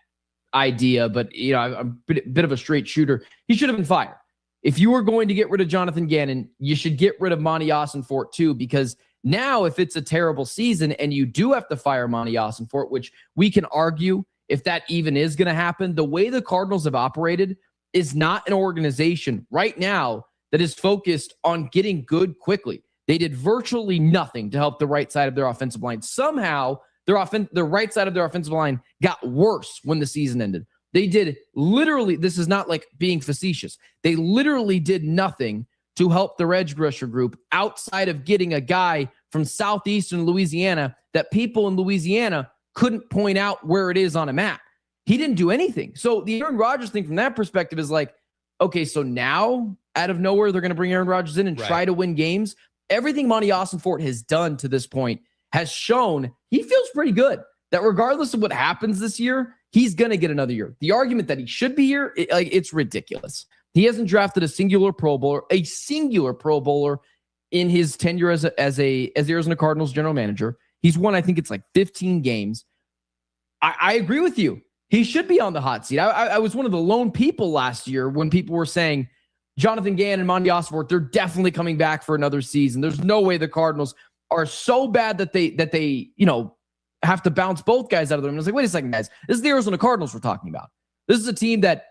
idea, but I'm a bit of a straight shooter. He should have been fired. If you were going to get rid of Jonathan Gannon, you should get rid of Monty Ossenfort too, because now if it's a terrible season and you do have to fire Monty Ossenfort, which we can argue if that even is going to happen, the way the Cardinals have operated is not an organization right now that is focused on getting good quickly. They did virtually nothing to help the right side of their offensive line. Somehow, the right side of their offensive line got worse when the season ended. They did literally, this is not like being facetious, they literally did nothing to help their edge rusher group outside of getting a guy from southeastern Louisiana that people in Louisiana couldn't point out where it is on a map. He didn't do anything. So the Aaron Rodgers thing from that perspective is like, okay, so now out of nowhere, they're going to bring Aaron Rodgers in and try to win games. Everything Monty Ossenfort has done to this point has shown he feels pretty good that regardless of what happens this year, he's going to get another year. The argument that he should be here, it's ridiculous. He hasn't drafted a singular Pro Bowler in his tenure as Arizona Cardinals general manager. He's won, I think it's like 15 games. I agree with you. He should be on the hot seat. I was one of the lone people last year when people were saying Jonathan Gannon and Monty Ossenfort, they're definitely coming back for another season. There's no way the Cardinals are so bad that they have to bounce both guys out of them. And I was like, wait a second, guys. This is the Arizona Cardinals we're talking about. This is a team that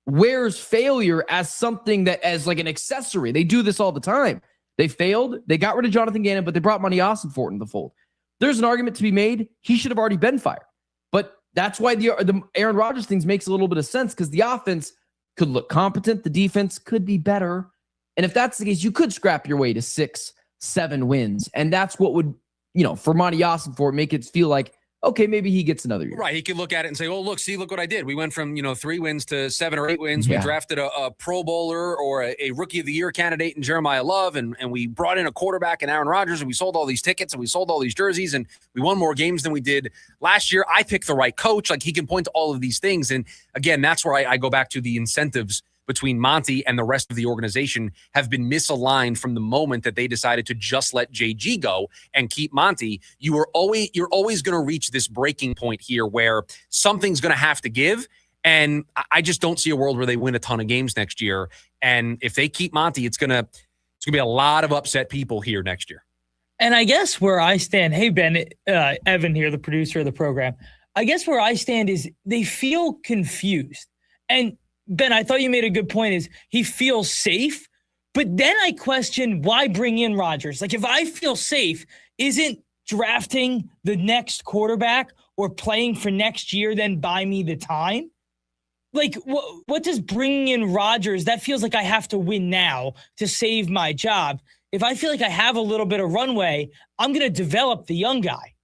wears failure as something that as like an accessory. They do this all the time. They failed. They got rid of Jonathan Gannon, but they brought Monty Ossenfort into the fold. There's an argument to be made. He should have already been fired. But that's why the Aaron Rodgers things makes a little bit of sense, because the offense could look competent. The defense could be better. And if that's the case, you could scrap your way to 6-7 wins. And that's what would, for Monty Ossenfort, make it feel like, okay, maybe he gets another year. Right. He could look at it and say, oh, look what I did. We went from, 3 wins to 7 or 8 wins. Yeah. We drafted a Pro Bowler or a Rookie of the Year candidate in Jeremiah Love, and we brought in a quarterback in Aaron Rodgers, and we sold all these tickets and we sold all these jerseys, and we won more games than we did last year. I picked the right coach. Like, he can point to all of these things. And again, that's where I go back to the incentives between Monty and the rest of the organization have been misaligned from the moment that they decided to just let JG go and keep Monty. You're always going to reach this breaking point here where something's going to have to give. And I just don't see a world where they win a ton of games next year. And if they keep Monty, it's going to be a lot of upset people here next year. And I guess where I stand, hey, Ben, Evan here, the producer of the program, I guess where I stand is they feel confused. And Ben, I thought you made a good point is he feels safe, but then I question why bring in Rodgers? Like if I feel safe, isn't drafting the next quarterback or playing for next year then buy me the time? Like what does bringing in Rodgers, that feels like I have to win now to save my job. If I feel like I have a little bit of runway, I'm going to develop the young guy.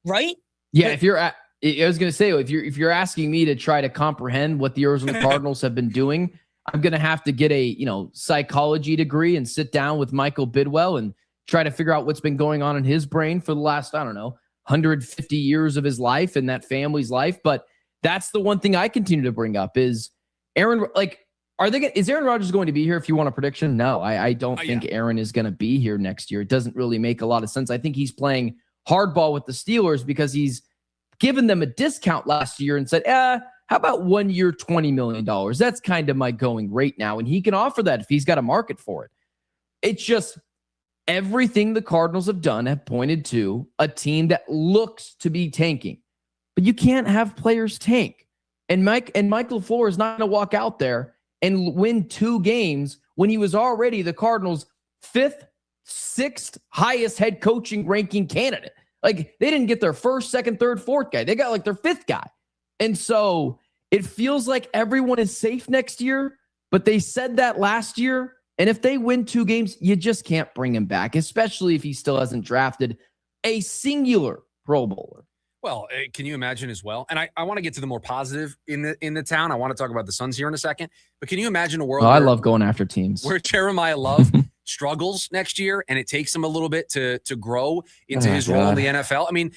Right? Yeah, I was going to say, if you're asking me to try to comprehend what the Arizona Cardinals have been doing, I'm going to have to get a, psychology degree and sit down with Michael Bidwell and try to figure out what's been going on in his brain for the last, 150 years of his life and that family's life. But that's the one thing I continue to bring up is is Aaron Rodgers going to be here if you want a prediction? No, I don't think Aaron is going to be here next year. It doesn't really make a lot of sense. I think he's playing hardball with the Steelers because he's given them a discount last year and said, how about 1 year, $20 million? That's kind of my going rate now. And he can offer that if he's got a market for it. It's just everything the Cardinals have done have pointed to a team that looks to be tanking. But you can't have players tank. And Mike LaFleur is not going to walk out there and win 2 games when he was already the Cardinals' 5th, 6th highest head coaching ranking candidate. Like they didn't get their 1st, 2nd, 3rd, 4th guy. They got like their 5th guy. And so it feels like everyone is safe next year, but they said that last year. And if they win 2 games, you just can't bring him back, especially if he still hasn't drafted a singular Pro Bowler. Well, can you imagine as well? And I want to get to the more positive in the town. I want to talk about the Suns here in a second. But can you imagine a world I love going after teams where Jeremiah Love struggles next year and it takes him a little bit to grow into his role in the NFL? I mean,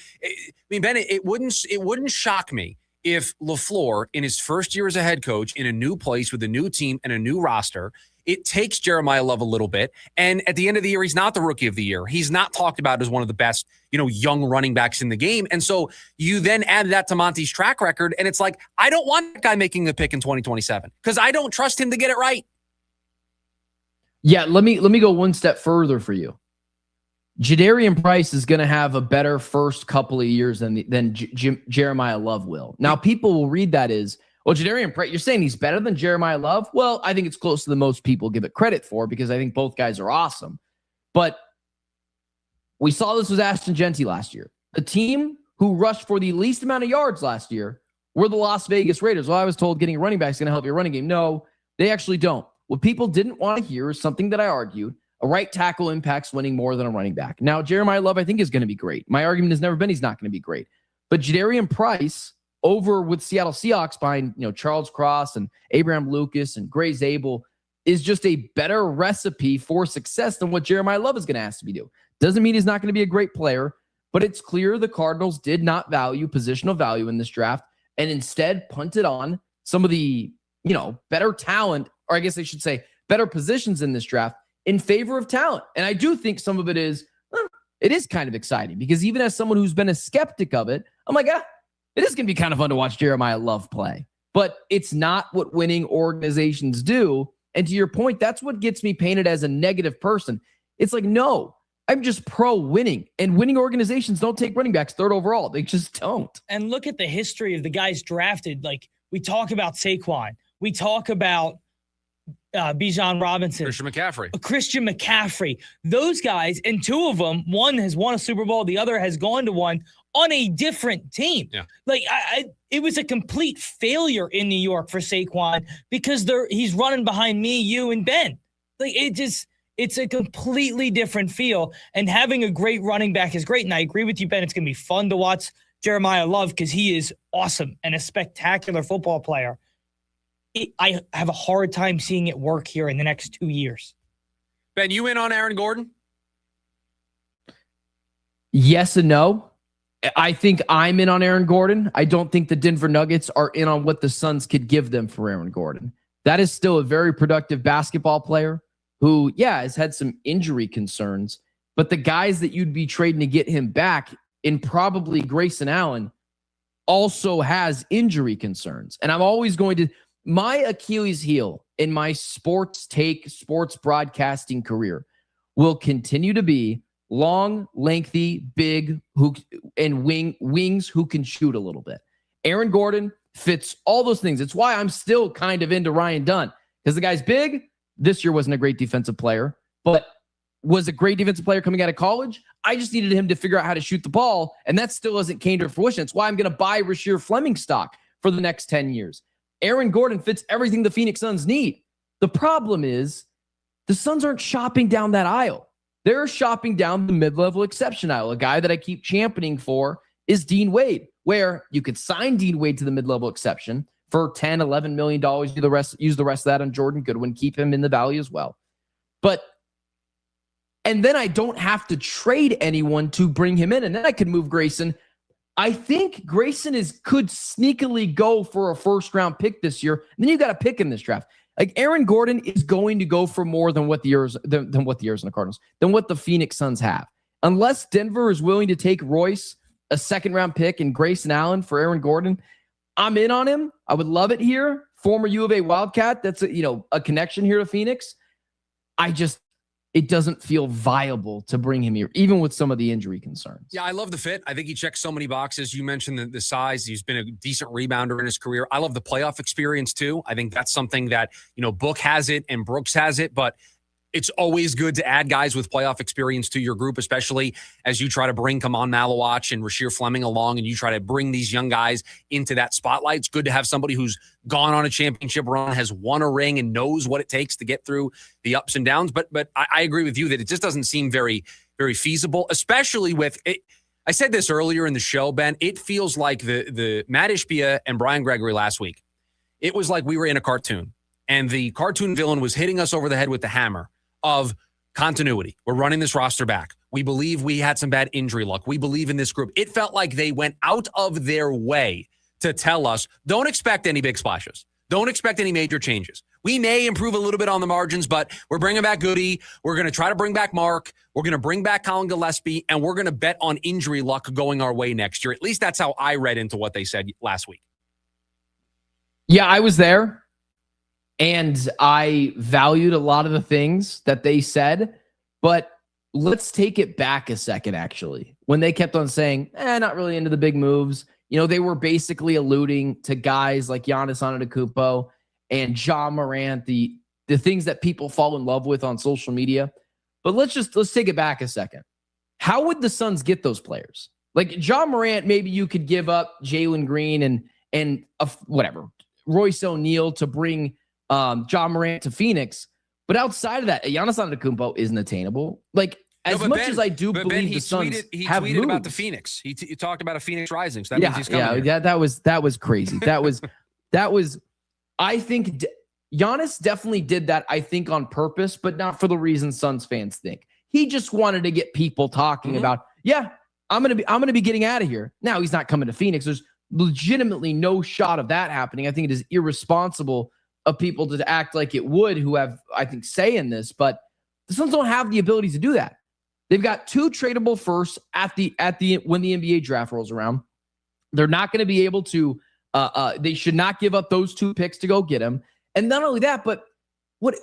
Ben, it wouldn't shock me if LaFleur, in his first year as a head coach, in a new place with a new team and a new roster, it takes Jeremiah Love a little bit. And at the end of the year, he's not the rookie of the year. He's not talked about as one of the best, young running backs in the game. And so you then add that to Monty's track record. And it's like, I don't want that guy making the pick in 2027 because I don't trust him to get it right. Yeah, let me go one step further for you. Jadarian Price is going to have a better first couple of years than Jeremiah Love will. Now, people will read that as, well, Jadarian Price, you're saying he's better than Jeremiah Love? Well, I think it's close to the most people give it credit for because I think both guys are awesome. But we saw this with Ashton Genty last year. The team who rushed for the least amount of yards last year were the Las Vegas Raiders. Well, I was told getting a running back is going to help your running game. No, they actually don't. What people didn't want to hear is something that I argued. A right tackle impacts winning more than a running back. Now, Jeremiah Love, I think, is going to be great. My argument has never been he's not going to be great. But Jadarian Price over with Seattle Seahawks behind Charles Cross and Abraham Lucas and Gray Zabel is just a better recipe for success than what Jeremiah Love is going to ask to be doing. Doesn't mean he's not going to be a great player, but it's clear the Cardinals did not value positional value in this draft and instead punted on some of the better talent, or I guess I should say better positions in this draft in favor of talent. And I do think some of it is kind of exciting because even as someone who's been a skeptic of it, I'm like, it is going to be kind of fun to watch Jeremiah Love play. But it's not what winning organizations do. And to your point, that's what gets me painted as a negative person. It's like, no, I'm just pro winning. And winning organizations don't take running backs 3rd overall. They just don't. And look at the history of the guys drafted. Like we talk about Saquon. We talk about Bijan Robinson, Christian McCaffrey, those guys, and 2 of them, one has won a Super Bowl, the other has gone to one on a different team. Yeah. Like it was a complete failure in New York for Saquon because he's running behind me, you, and Ben. Like it's a completely different feel. And having a great running back is great. And I agree with you, Ben. It's going to be fun to watch Jeremiah Love because he is awesome and a spectacular football player. I have a hard time seeing it work here in the next 2 years. Ben, you in on Aaron Gordon? Yes and no. I think I'm in on Aaron Gordon. I don't think the Denver Nuggets are in on what the Suns could give them for Aaron Gordon. That is still a very productive basketball player who, has had some injury concerns, but the guys that you'd be trading to get him back in probably Grayson Allen also has injury concerns. And I'm always going to... My Achilles heel in my sports broadcasting career will continue to be long, lengthy, big, wings who can shoot a little bit. Aaron Gordon fits all those things. It's why I'm still kind of into Ryan Dunn, because the guy's big. This year wasn't a great defensive player, but was a great defensive player coming out of college. I just needed him to figure out how to shoot the ball, and that still hasn't came to fruition. It's why I'm going to buy Rasheer Fleming stock for the next 10 years. Aaron Gordon fits everything the Phoenix Suns need. The problem is the Suns aren't shopping down that aisle. They're shopping down the mid-level exception aisle. A guy that I keep championing for is Dean Wade, where you could sign Dean Wade to the mid-level exception for $10, $11 million. Use the rest of that on Jordan Goodwin. Keep him in the value as well. And then I don't have to trade anyone to bring him in. And then I could move Grayson. I think Grayson could sneakily go for a first-round pick this year. And then you got to pick in this draft. Like Aaron Gordon is going to go for more than what the Arizona Cardinals, than what the Phoenix Suns have. Unless Denver is willing to take Royce, a second-round pick, and Grayson Allen for Aaron Gordon, I'm in on him. I would love it here. Former U of A Wildcat. That's a connection here to Phoenix. It doesn't feel viable to bring him here, even with some of the injury concerns. Yeah, I love the fit. I think he checks so many boxes. You mentioned the size. He's been a decent rebounder in his career. I love the playoff experience too. I think that's something that, Book has it and Brooks has it, but it's always good to add guys with playoff experience to your group, especially as you try to bring Kaman Malawach and Rasheer Fleming along and you try to bring these young guys into that spotlight. It's good to have somebody who's gone on a championship run, has won a ring, and knows what it takes to get through the ups and downs. But I agree with you that it just doesn't seem very, very feasible, especially with it. I said this earlier in the show, Ben. It feels like the Matt Ishbia and Brian Gregory last week. It was like we were in a cartoon, and the cartoon villain was hitting us over the head with the hammer of continuity. We're running this roster back. We believe we had some bad injury luck. We believe in this group. It felt like they went out of their way to tell us, don't expect any big splashes. Don't expect any major changes. We may improve a little bit on the margins, but we're bringing back Goody. We're going to try to bring back Mark. We're going to bring back Colin Gillespie, and we're going to bet on injury luck going our way next year. At least that's how I read into what they said last week. Yeah, I was there. And I valued a lot of the things that they said, but let's take it back a second, actually. When they kept on saying, not really into the big moves, they were basically alluding to guys like Giannis Antetokounmpo and Ja Morant, the things that people fall in love with on social media. But let's take it back a second. How would the Suns get those players? Like Ja Morant, maybe you could give up Jalen Green and Royce O'Neal to bring Ja Morant to Phoenix, but outside of that, Giannis Antetokounmpo isn't attainable. As I do believe the Suns have tweeted moves. about the Phoenix. He talked about a Phoenix Rising. So that means he's coming. Yeah, that was crazy. that was. I think Giannis definitely did that. I think on purpose, but not for the reason Suns fans think. He just wanted to get people talking about. Yeah, I'm gonna be getting out of here. Now he's not coming to Phoenix. There's legitimately no shot of that happening. I think it is irresponsible of people to act like it would, who have, I think, say in this, but the Suns don't have the ability to do that. They've got 2 tradable firsts when the NBA draft rolls around. They're not going to be able to, they should not give up those 2 picks to go get him. And not only that, but what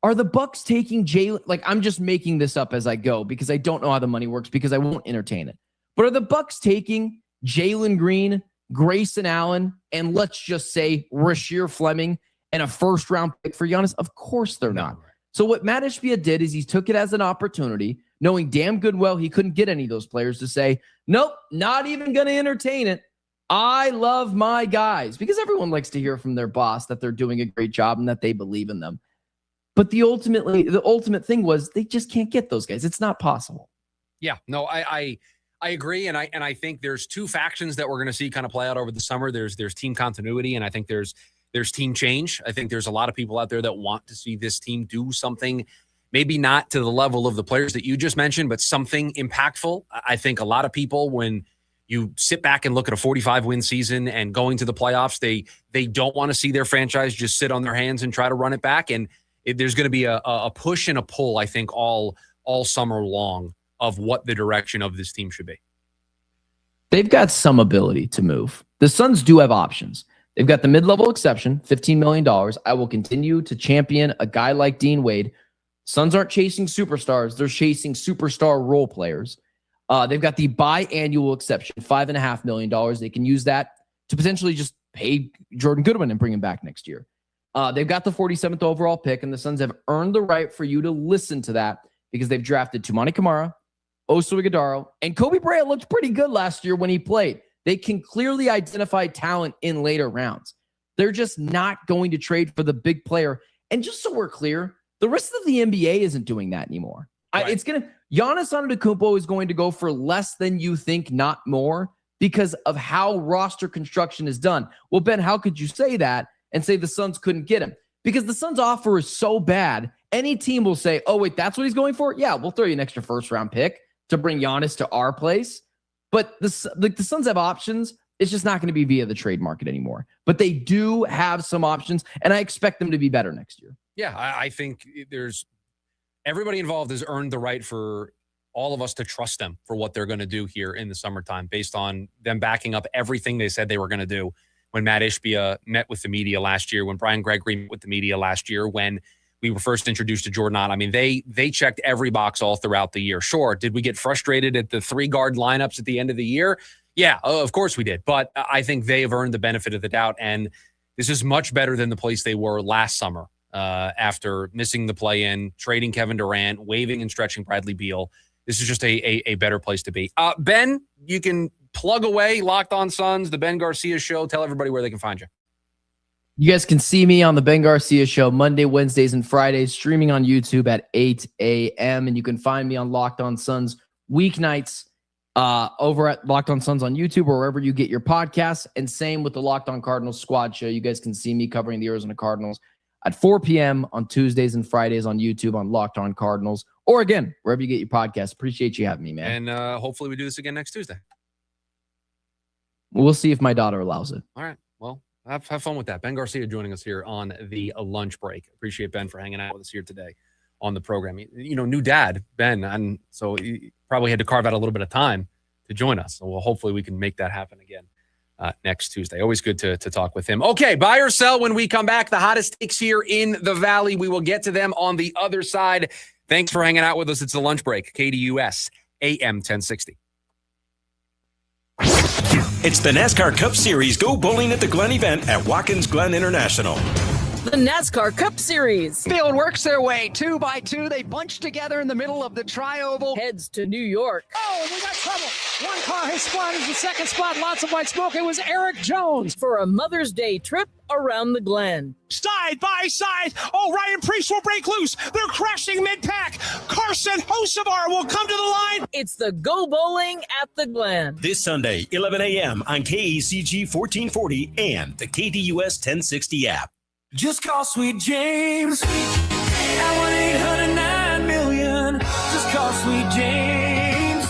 are the Bucks taking Jalen? Like, I'm just making this up as I go because I don't know how the money works because I won't entertain it. But are the Bucks taking Jalen Green, Grayson Allen, and let's just say Rasheer Fleming and a first-round pick for Giannis? Of course they're not. So what Matt Ishbia did is he took it as an opportunity, knowing damn good well he couldn't get any of those players, to say, nope, not even going to entertain it. I love my guys, because everyone likes to hear from their boss that they're doing a great job and that they believe in them. But the ultimate thing was they just can't get those guys. It's not possible. Yeah, no, I agree, and I think there's 2 factions that we're going to see kind of play out over the summer. There's team continuity, and I think there's team change. I think there's a lot of people out there that want to see this team do something, maybe not to the level of the players that you just mentioned, but something impactful. I think a lot of people, when you sit back and look at a 45-win season and going to the playoffs, they don't want to see their franchise just sit on their hands and try to run it back. And there's going to be a push and a pull, I think, all summer long of what the direction of this team should be. They've got some ability to move. The Suns do have options. They've got the mid-level exception, $15 million. I will continue to champion a guy like Dean Wade. Suns aren't chasing superstars. They're chasing superstar role players. They've got the biannual exception, $5.5 million. They can use that to potentially just pay Jordan Goodwin and bring him back next year. They've got the 47th overall pick, and the Suns have earned the right for you to listen to that because they've drafted Toumani Camara, Oso Ighodaro, and Kobe Bryant looked pretty good last year when he played. They can clearly identify talent in later rounds. They're just not going to trade for the big player. And just so we're clear, the rest of the NBA isn't doing that anymore. Right. Giannis Antetokounmpo is going to go for less than you think, not more, because of how roster construction is done. Well, Ben, how could you say that and say the Suns couldn't get him? Because the Suns' offer is so bad, any team will say, oh, wait, that's what he's going for? Yeah, we'll throw you an extra first-round pick to bring Giannis to our place. But the Suns have options. It's just not going to be via the trade market anymore. But they do have some options, and I expect them to be better next year. Yeah, I think everybody involved has earned the right for all of us to trust them for what they're going to do here in the summertime based on them backing up everything they said they were going to do when Matt Ishbia met with the media last year, when Brian Gregory met with the media last year, when we were first introduced to Jordan Ott. I mean, they checked every box all throughout the year. Sure, did we get frustrated at the 3-guard lineups at the end of the year? Yeah, of course we did. But I think they have earned the benefit of the doubt, and this is much better than the place they were last summer after missing the play-in, trading Kevin Durant, waiving and stretching Bradley Beal. This is just a better place to be. Ben, you can plug away Locked On Suns, the Ben Garcia Show. Tell everybody where they can find you. You guys can see me on the Ben Garcia Show Monday, Wednesdays, and Fridays, streaming on YouTube at 8 a.m. And you can find me on Locked On Suns weeknights over at Locked On Suns on YouTube or wherever you get your podcasts. And same with the Locked On Cardinals Squad Show. You guys can see me covering the Arizona Cardinals at 4 p.m. on Tuesdays and Fridays on YouTube on Locked On Cardinals. Or again, wherever you get your podcasts. Appreciate you having me, man. And hopefully we do this again next Tuesday. We'll see if my daughter allows it. All right. Well, have fun with that. Ben Garcia joining us here on the lunch break. Appreciate Ben for hanging out with us here today on the program. You know, new dad, Ben, and so he probably had to carve out a little bit of time to join us. So hopefully we can make that happen again next Tuesday. Always good to talk with him. Okay, buy or sell when we come back. The hottest takes here in the Valley. We will get to them on the other side. Thanks for hanging out with us. It's the lunch break. KDUS AM 1060. It's the NASCAR Cup Series Go Bowling at the Glen event at Watkins Glen International. The NASCAR Cup Series. Field works their way 2 by 2. They bunch together in the middle of the tri-oval. Heads to New York. Oh, we got trouble. One car has spun. Is the second spot. Lots of white smoke. It was Eric Jones. For a Mother's Day trip around the Glen. Side by side. Oh, Ryan Priest will break loose. They're crashing mid-pack. Carson Hocevar will come to the line. It's the Go Bowling at the Glen. This Sunday, 11 a.m. on KACG 1440 and the KDUS 1060 app. Just call Sweet James at 1-800-9-million. Just call Sweet James,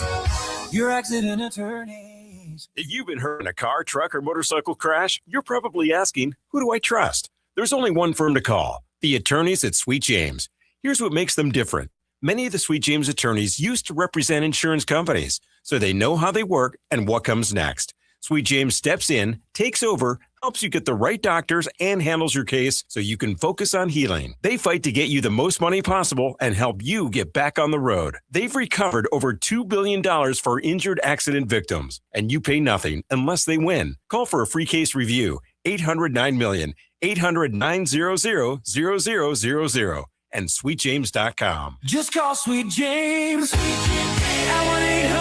your accident attorneys. If you've been hurt in a car, truck, or motorcycle crash, you're probably asking, who do I trust? There's only one firm to call, the attorneys at Sweet James. Here's what makes them different. Many of the Sweet James attorneys used to represent insurance companies, so they know how they work and what comes next. Sweet James steps in, takes over, helps you get the right doctors, and handles your case so you can focus on healing. They fight to get you the most money possible and help you get back on the road. They've recovered over $2 billion for injured accident victims, and you pay nothing unless they win. Call for a free case review, 800-9-million, 800-900-0000, and sweetjames.com. Just call Sweet James at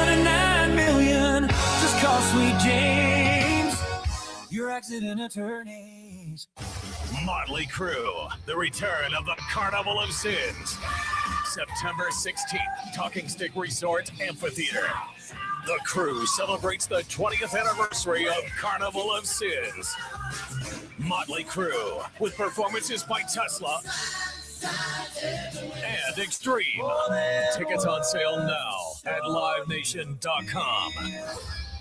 1-800-9-million. Just call Sweet James, your accident attorneys. Motley Crue, the return of the Carnival of Sins. September 16th, Talking Stick Resort Amphitheater. The Crew celebrates the 20th anniversary of Carnival of Sins. Motley Crue, with performances by Tesla and Extreme. Tickets on sale now at livenation.com.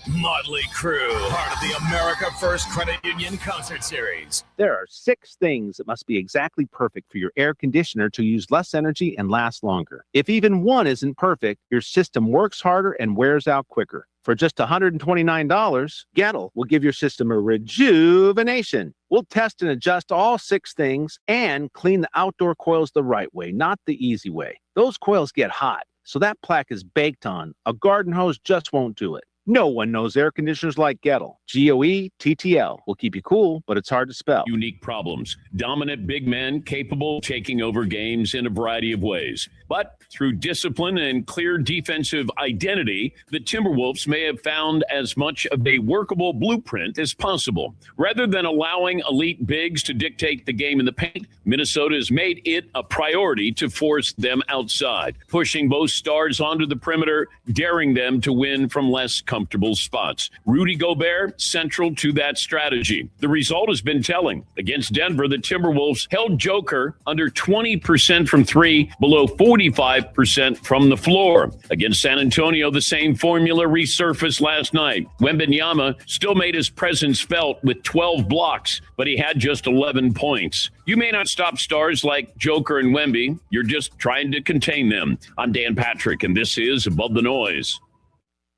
Motley Crue, part of the America First Credit Union Concert Series. There are 6 things that must be exactly perfect for your air conditioner to use less energy and last longer. If even one isn't perfect, your system works harder and wears out quicker. For just $129, Gettle will give your system a rejuvenation. We'll test and adjust all 6 things and clean the outdoor coils the right way, not the easy way. Those coils get hot, so that plaque is baked on. A garden hose just won't do it. No one knows air conditioners like Gettle. GOE-TTL will keep you cool, but it's hard to spell. Unique problems. Dominant big men capable of taking over games in a variety of ways. But through discipline and clear defensive identity, the Timberwolves may have found as much of a workable blueprint as possible. Rather than allowing elite bigs to dictate the game in the paint, Minnesota has made it a priority to force them outside, pushing both stars onto the perimeter, daring them to win from less comfortable spots. Rudy Gobert, central to that strategy. The result has been telling. Against Denver, the Timberwolves held Joker under 20% from three, below 45% from the floor. Against San Antonio, the same formula resurfaced last night. Wembanyama still made his presence felt with 12 blocks, but he had just 11 points. You may not stop stars like Joker and Wemby. You're just trying to contain them. I'm Dan Patrick, and this is Above the Noise.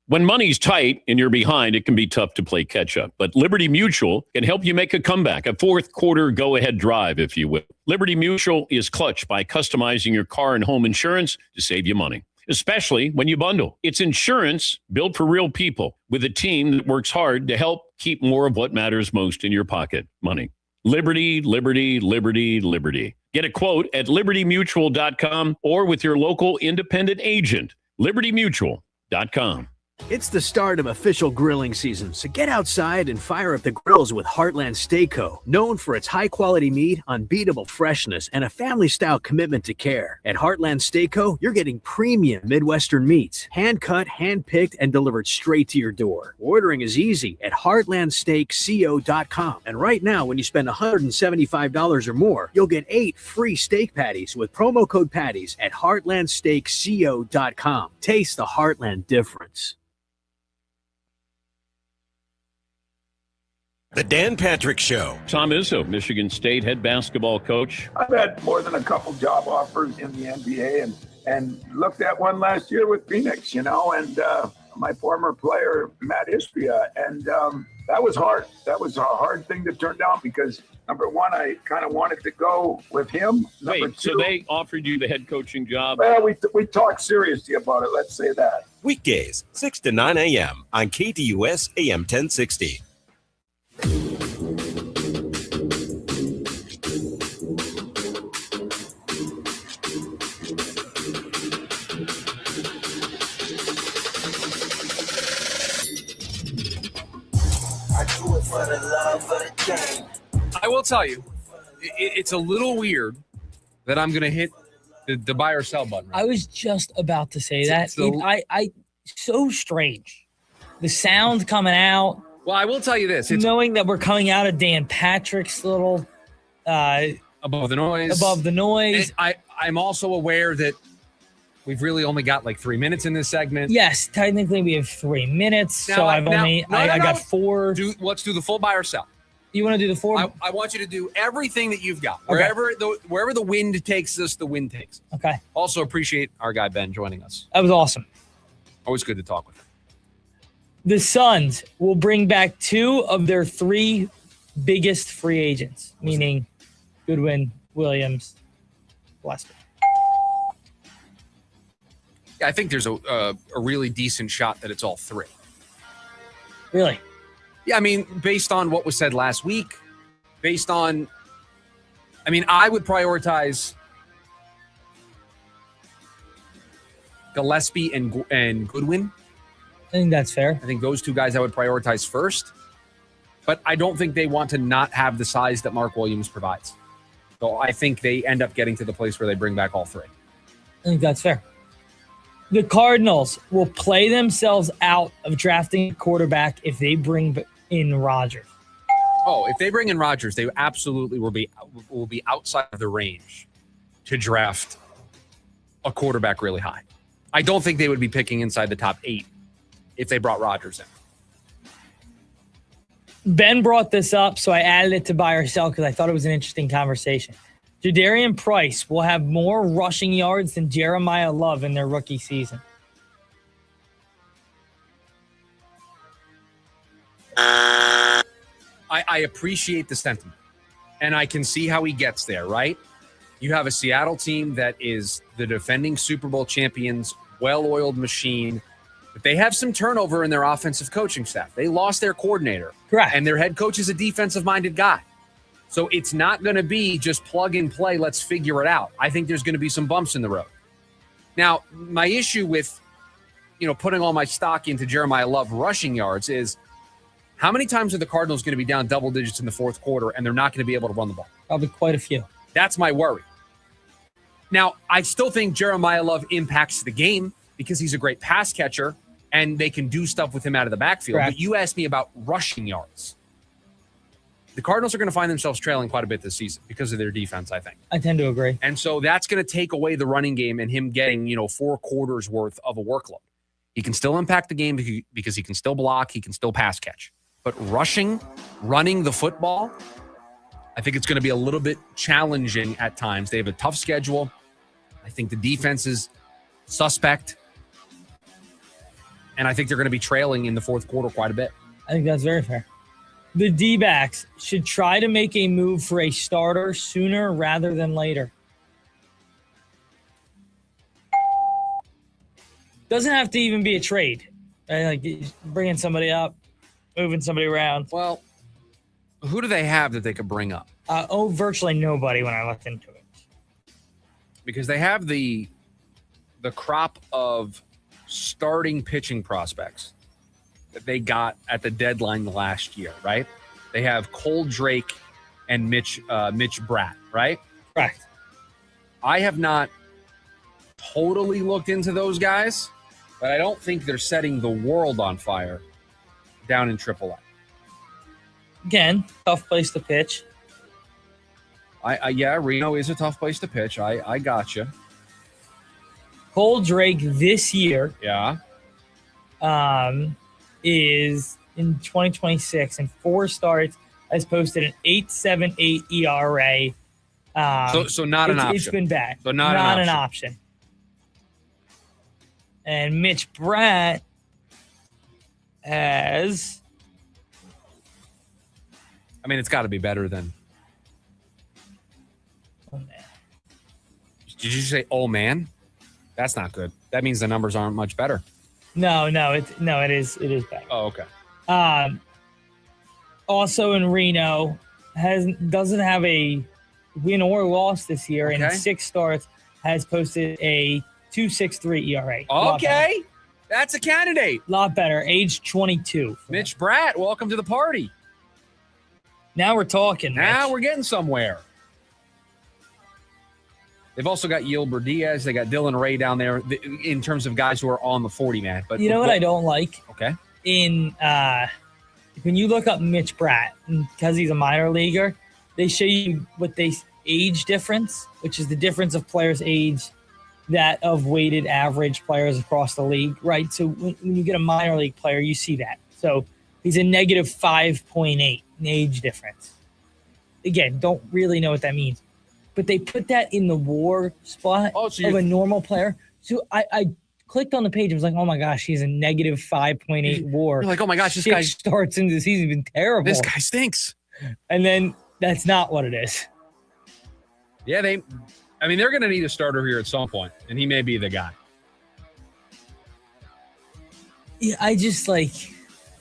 When money's tight and you're behind, it can be tough to play catch-up. But Liberty Mutual can help you make a comeback, a fourth-quarter go-ahead drive, if you will. Liberty Mutual is clutch by customizing your car and home insurance to save you money, especially when you bundle. It's insurance built for real people with a team that works hard to help keep more of what matters most in your pocket, money. Liberty, Liberty, Liberty, Liberty. Get a quote at libertymutual.com or with your local independent agent, libertymutual.com. It's the start of official grilling season, so get outside and fire up the grills with Heartland Steakco. Known for its high-quality meat, unbeatable freshness, and a family-style commitment to care. At Heartland Steakco, you're getting premium Midwestern meats, hand-cut, hand-picked, and delivered straight to your door. Ordering is easy at heartlandsteakco.com. And right now, when you spend $175 or more, you'll get 8 free steak patties with promo code PATTIES at heartlandsteakco.com. Taste the Heartland difference. The Dan Patrick Show. Tom Izzo, Michigan State head basketball coach. I've had more than a couple job offers in the NBA and looked at one last year with Phoenix, and my former player, Matt Ispia. And that was hard. That was a hard thing to turn down because, number one, I kind of wanted to go with him. Number two, so they offered you the head coaching job? Well, we talked seriously about it. Let's say that. Weekdays, 6 to 9 a.m. on KTUS AM 1060. I will tell you, it's a little weird that I'm going to hit the buy or sell button. I was just about to say that. So strange. The sound coming out. Well, I will tell you this. Knowing that we're coming out of Dan Patrick's little above the noise. And I'm also aware that we've really only got like 3 minutes in this segment. Yes, technically we have 3 minutes. Now, I got 4. Let's do the full buy or sell. You want to do the 4? I want you to do everything that you've got. Okay. Wherever the wind takes us, the wind takes us. Okay. Also appreciate our guy Ben joining us. That was awesome. Always good to talk with him. The Suns will bring back 2 of their 3 biggest free agents, meaning Goodwin, Williams, Gillespie. Yeah, I think there's a really decent shot that it's all 3. Really? Yeah, I mean, based on what was said last week, I would prioritize Gillespie and Goodwin. I think that's fair. I think those 2 guys I would prioritize first, but I don't think they want to not have the size that Mark Williams provides. So I think they end up getting to the place where they bring back all 3. I think that's fair. The Cardinals will play themselves out of drafting a quarterback if they bring in Rodgers. Oh, if they bring in Rodgers, they absolutely will be outside of the range to draft a quarterback really high. I don't think they would be picking inside the top 8 if they brought Rodgers in. Ben brought this up, so I added it to buy or sell because I thought it was an interesting conversation. Jadarian Price will have more rushing yards than Jeremiah Love in their rookie season. I appreciate the sentiment, and I can see how he gets there, right? You have a Seattle team that is the defending Super Bowl champions, well-oiled machine, But they have some turnover in their offensive coaching staff. They lost their coordinator. Correct. And their head coach is a defensive-minded guy. So it's not going to be just plug and play, let's figure it out. I think there's going to be some bumps in the road. Now, my issue with, putting all my stock into Jeremiah Love rushing yards is how many times are the Cardinals going to be down double digits in the fourth quarter and they're not going to be able to run the ball? Probably quite a few. That's my worry. Now, I still think Jeremiah Love impacts the game because he's a great pass catcher and they can do stuff with him out of the backfield. Correct. But you asked me about rushing yards. The Cardinals are going to find themselves trailing quite a bit this season because of their defense, I think. I tend to agree. And so that's going to take away the running game and him getting, 4 quarters worth of a workload. He can still impact the game because he can still block, he can still pass catch. But running the football, I think it's going to be a little bit challenging at times. They have a tough schedule. I think the defense is suspect. And I think they're going to be trailing in the fourth quarter quite a bit. I think that's very fair. The D-backs should try to make a move for a starter sooner rather than later. Doesn't have to even be a trade. Right? Like bringing somebody up, moving somebody around. Well, who do they have that they could bring up? Virtually nobody when I looked into it. Because they have the crop of starting pitching prospects that they got at the deadline last year, right? They have Cole Drake and Mitch Bratt, right? Correct. I have not totally looked into those guys, but I don't think they're setting the world on fire down in AAA. Again, tough place to pitch. Yeah, Reno is a tough place to pitch. I gotcha. Cole Drake this year, is in 2026 and 4 starts has posted an 8.78 ERA. So not an option. It's been bad. So not an option. And Mitch Bratt has. I mean, it's got to be better than. Oh man! Did you say "oh man"? That's not good. That means the numbers aren't much better. No, it is bad. Oh, okay. Also in Reno doesn't have a win or loss this year, and in 6 starts has posted a 2.63 ERA. Okay, that's a candidate. A lot better. Age 22. Mitch Bratt, welcome to the party. Now we're talking. Now we're getting somewhere. They've also got Yilber Diaz. They got Dylan Ray down there in terms of guys who are on the 40-man. But you know what I don't like? Okay. When you look up Mitch Bratt, because he's a minor leaguer, they show you what they age difference, which is the difference of players' age that of weighted average players across the league, right? So when you get a minor league player, you see that. So he's a negative 5.8 in age difference. Again, don't really know what that means. But they put that in the WAR spot of a normal player. So I clicked on the page and was like, oh my gosh, he's a negative 5.8 WAR. You're like, oh my gosh, this 6 guy starts into the season, been terrible. This guy stinks. And then that's not what it is. Yeah, they're going to need a starter here at some point, and he may be the guy. Yeah, I just like.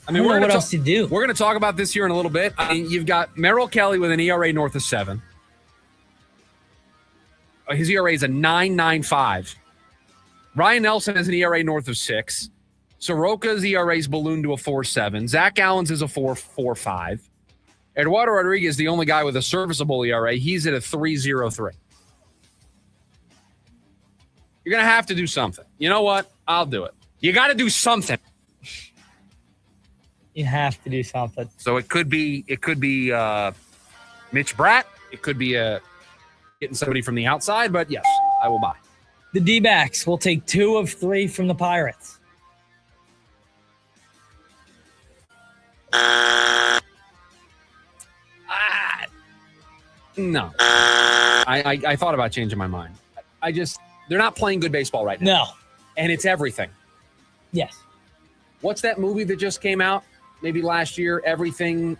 I mean, don't know what else to do. We're going to talk about this here in a little bit. I mean, you've got Merrill Kelly with an ERA north of 7. His ERA is a 9.95. Ryan Nelson has an ERA north of 6. Soroka's ERA is ballooned to a 4.7. Zach Allen's is a 4.45. Eduardo Rodriguez is the only guy with a serviceable ERA. He's at a 3.03. You're going to have to do something. You know what? I'll do it. You got to do something. You have to do something. So it could be Mitch Bratt. It could be getting somebody from the outside, but yes, I will buy. The D-backs will take 2 of 3 from the Pirates. No. I thought about changing my mind. They're not playing good baseball right now. No. And it's everything. Yes. What's that movie that just came out? Maybe last year, Everything,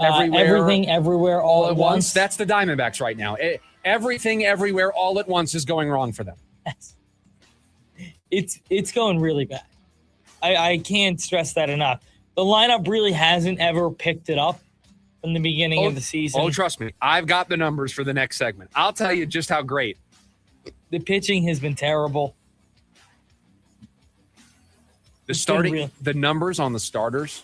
Everywhere. Everything, Everywhere, all at once. That's the Diamondbacks right now. Everything, Everywhere, all at once is going wrong for them. It's going really bad. I can't stress that enough. The lineup really hasn't ever picked it up from the beginning of the season. Oh, trust me. I've got the numbers for the next segment. I'll tell you just how great. The pitching has been terrible. The numbers on the starters,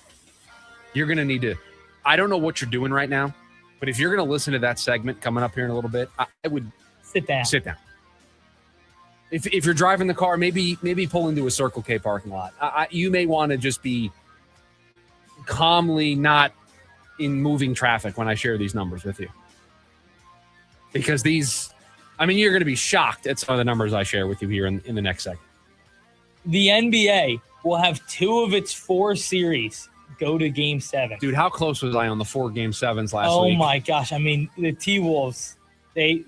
you're going to need to, I don't know what you're doing right now, but if you're going to listen to that segment coming up here in a little bit, I would sit down. If you're driving the car, maybe pull into a Circle K parking lot. You may want to just be calmly not in moving traffic when I share these numbers with you. Because you're going to be shocked at some of the numbers I share with you here in the next segment. The NBA will have 2 of its 4 series go to Game 7. Dude, how close was I on the 4 Game 7s last week? Oh, my gosh. I mean, the T-Wolves, they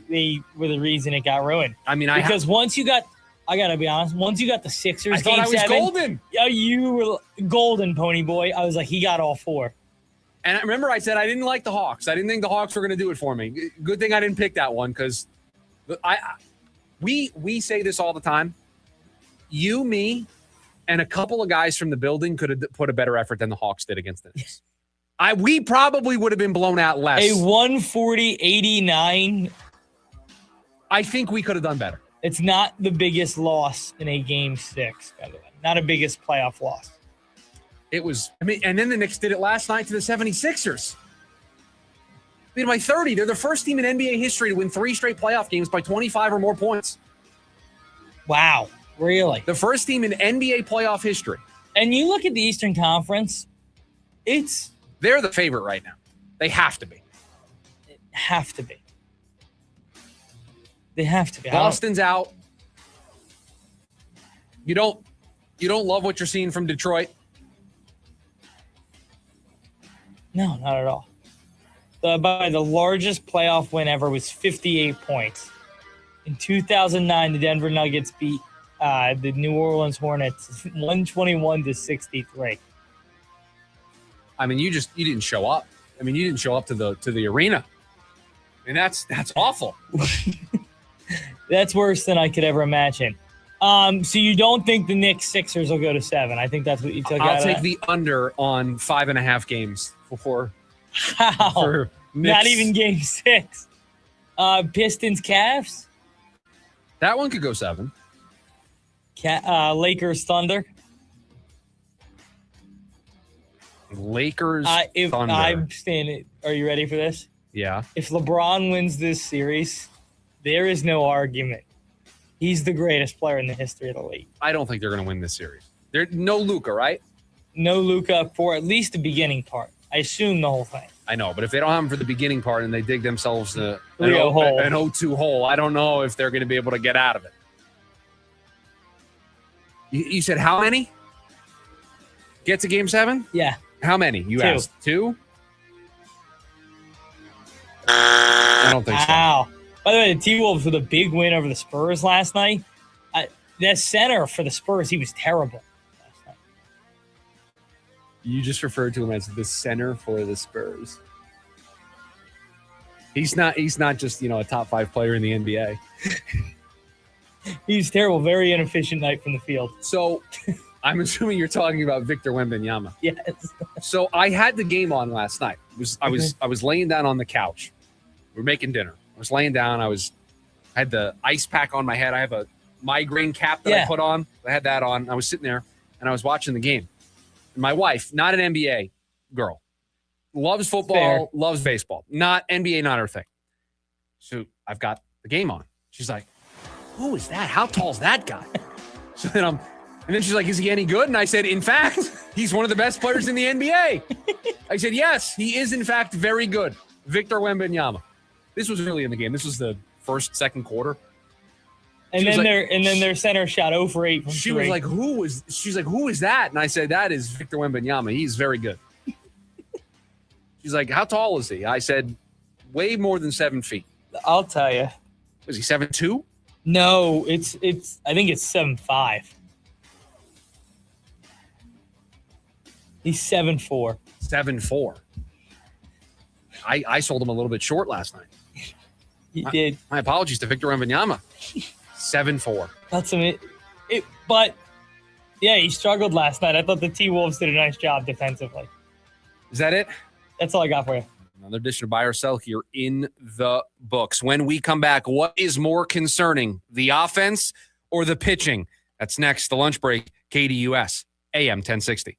were the reason it got ruined. Because once you got the Sixers I thought Game I was 7, golden. You were golden, Pony Boy. I was like, he got all 4. And I remember I said I didn't like the Hawks. I didn't think the Hawks were going to do it for me. Good thing I didn't pick that one because we say this all the time. You, me, and a couple of guys from the building could have put a better effort than the Hawks did against the Knicks. We probably would have been blown out less. A 140-89. I think we could have done better. It's not the biggest loss in a Game 6, by the way. Not a biggest playoff loss. It was, and then the Knicks did it last night to the 76ers. By 30. They're the first team in NBA history to win 3 straight playoff games by 25 or more points. Wow. Really? The first team in NBA playoff history. And you look at the Eastern Conference, they're the favorite right now. They have to be. They have to be. Boston's out. You don't love what you're seeing from Detroit? No, not at all. By the largest playoff win ever was 58 points. In 2009, the Denver Nuggets beat the New Orleans Hornets 121-63. You didn't show up. You didn't show up to the arena. That's awful. That's worse than I could ever imagine. So you don't think the Knicks Sixers will go to 7? I think that's what you took out of that. I'll take the under on 5.5 games before. How? Not even Game 6. Pistons Cavs? That one could go 7. Lakers Thunder? Lakers Thunder. I'm standing. Are you ready for this? Yeah. If LeBron wins this series, there is no argument. He's the greatest player in the history of the league. I don't think they're going to win this series. There's no Luka, right? No Luka for at least the beginning part. I assume the whole thing. I know, but if they don't have him for the beginning part and they dig themselves an 0-2 hole, I don't know if they're going to be able to get out of it. You said how many? Get to Game 7? Yeah. How many? You 2. asked 2? I don't think so. Wow. By the way, the T-Wolves with a big win over the Spurs last night. The center for the Spurs, he was terrible. You just referred to him as the center for the Spurs. He's not just, a top 5 player in the NBA. He's terrible. Very inefficient night from the field. So I'm assuming you're talking about Victor Wembanyama. Yes. So I had the game on last night. I was laying down on the couch. We were making dinner. I was laying down. I had the ice pack on my head. I have a migraine cap that I put on. I had that on. I was sitting there and I was watching the game. My wife, not an NBA girl, loves football, loves baseball. Not NBA, not her thing. So I've got the game on. She's like, "Who is that? How tall is that guy?" So then she's like, "Is he any good?" And I said, "In fact, he's one of the best players in the NBA." I said, "Yes, he is in fact very good." Victor Wembanyama. This was early in the game. This was the second quarter. And then their center shot 0 for 8 from 3. She was like, who is that? And I said, that is Victor Wembanyama. He's very good. She's like, how tall is he? I said, way more than 7 feet. I'll tell you. Was he 7'2"? No, I think it's 7'5". He's 7'4". 7'4". I sold him a little bit short last night. You did. My apologies to Victor Wembanyama. 7'4". That's but Yeah, he struggled last night. I thought the T-Wolves did a nice job defensively. Is that it? That's all I got for you. Another edition of Buy or Sell here in the books. When we come back, what is more concerning, the offense or the pitching? That's next. The lunch break, KDUS, AM 1060.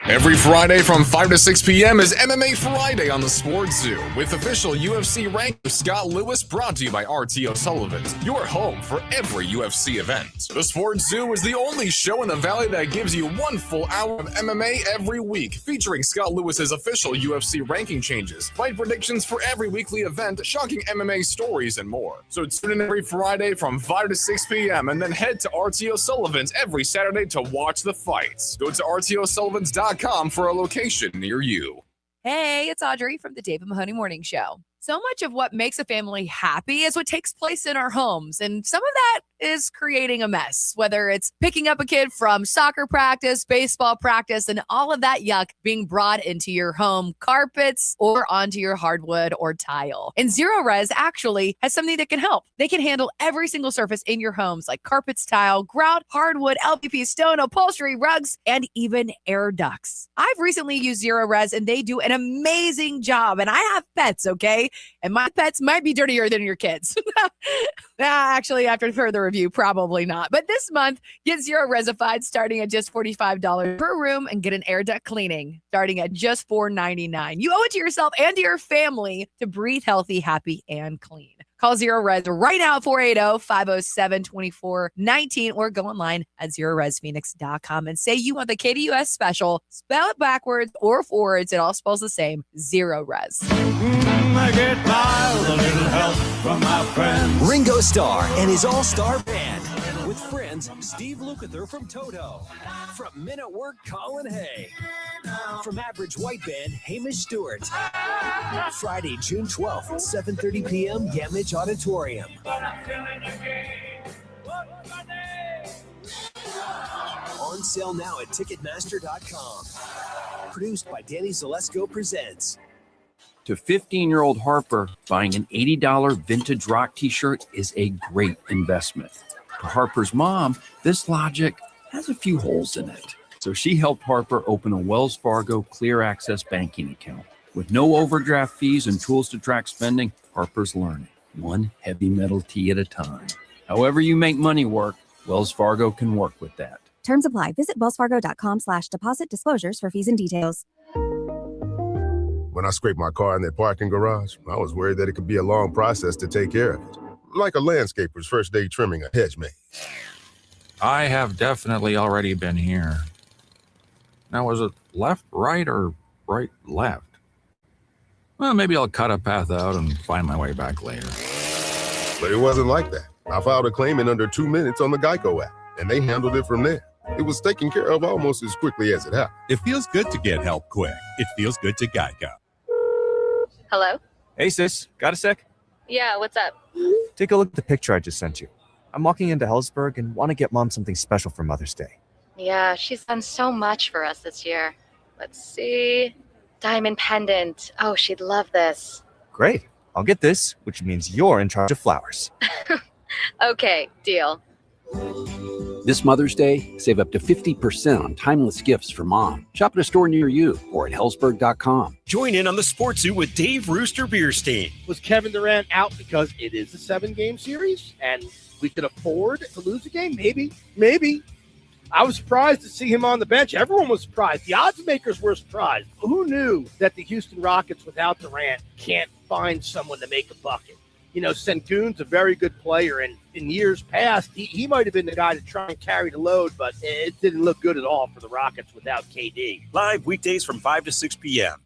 Every Friday from 5 to 6 p.m. is MMA Friday on the Sports Zoo with official UFC ranker Scott Lewis, brought to you by RTO Sullivan's, your home for every UFC event. The Sports Zoo is the only show in the Valley that gives you 1 full hour of MMA every week, featuring Scott Lewis's official UFC ranking changes, fight predictions for every weekly event, shocking MMA stories, and more. So tune in every Friday from 5 to 6 p.m. and then head to RTO Sullivan's every Saturday to watch the fights. Go to RTOSullivans.com for a location near you. Hey, it's Audrey from the David Mahoney Morning Show. So much of what makes a family happy is what takes place in our homes. And some of that is creating a mess, whether it's picking up a kid from soccer practice, baseball practice, and all of that yuck being brought into your home carpets or onto your hardwood or tile. And Zero Res actually has something that can help. They can handle every single surface in your homes, like carpets, tile, grout, hardwood, LVP, stone, upholstery, rugs, and even air ducts. I've recently used Zero Res and they do an amazing job. And I have pets, okay? And my pets might be dirtier than your kids. Actually, after further review, probably not. But this month, get Zero Resified starting at just $45 per room and get an air duct cleaning starting at just $4.99. You owe it to yourself and to your family to breathe healthy, happy, and clean. Call Zero Res right now at 480-507-2419 or go online at ZeroResPhoenix.com and say you want the KDUS special. Spell it backwards or forwards. It all spells the same. Zero Res. I get by with a little help from my friends. Ringo Starr and his all-star band. With friends, Steve Lukather from Toto. From Men at Work, Colin Hay. From Average White Band, Hamish Stewart. Friday, June 12th, 7:30 p.m., Yamage Auditorium. On sale now at Ticketmaster.com. Produced by Danny Zalesko Presents. To 15-year-old Harper, buying an $80 vintage rock t-shirt is a great investment. To Harper's mom, this logic has a few holes in it. So she helped Harper open a Wells Fargo Clear Access banking account. With no overdraft fees and tools to track spending, Harper's learning, one heavy metal tea at a time. However you make money work, Wells Fargo can work with that. Terms apply. Visit wellsfargo.com/deposit disclosures for fees and details. When I scraped my car in that parking garage, I was worried that it could be a long process to take care of it. Like a landscaper's first day trimming a hedge maze. I have definitely already been here. Now, was it left, right, or right, left? Well, maybe I'll cut a path out and find my way back later. But it wasn't like that. I filed a claim in under 2 minutes on the Geico app, and they handled it from there. It was taken care of almost as quickly as it happened. It feels good to get help quick. It feels good to Geico. Hello? Hey, sis. Got a sec? Yeah, what's up? Take a look at the picture I just sent you. I'm walking into Hellsburg and want to get Mom something special for Mother's Day. Yeah, she's done so much for us this year. Let's see. Diamond pendant. Oh, she'd love this. Great. I'll get this, which means you're in charge of flowers. Okay, deal. This Mother's Day, save up to 50% on timeless gifts for mom. Shop at a store near you or at Hellsburg.com. Join in on the Sports Zoo with Dave Rooster Beerstein. Was Kevin Durant out because it is a 7-game series and we could afford to lose a game? Maybe. I was surprised to see him on the bench. Everyone was surprised. The odds makers were surprised. Who knew that the Houston Rockets without Durant can't find someone to make a bucket? You know, Sengun's a very good player, and in years past, he might have been the guy to try and carry the load, but it didn't look good at all for the Rockets without KD. Live weekdays from 5 to 6 p.m.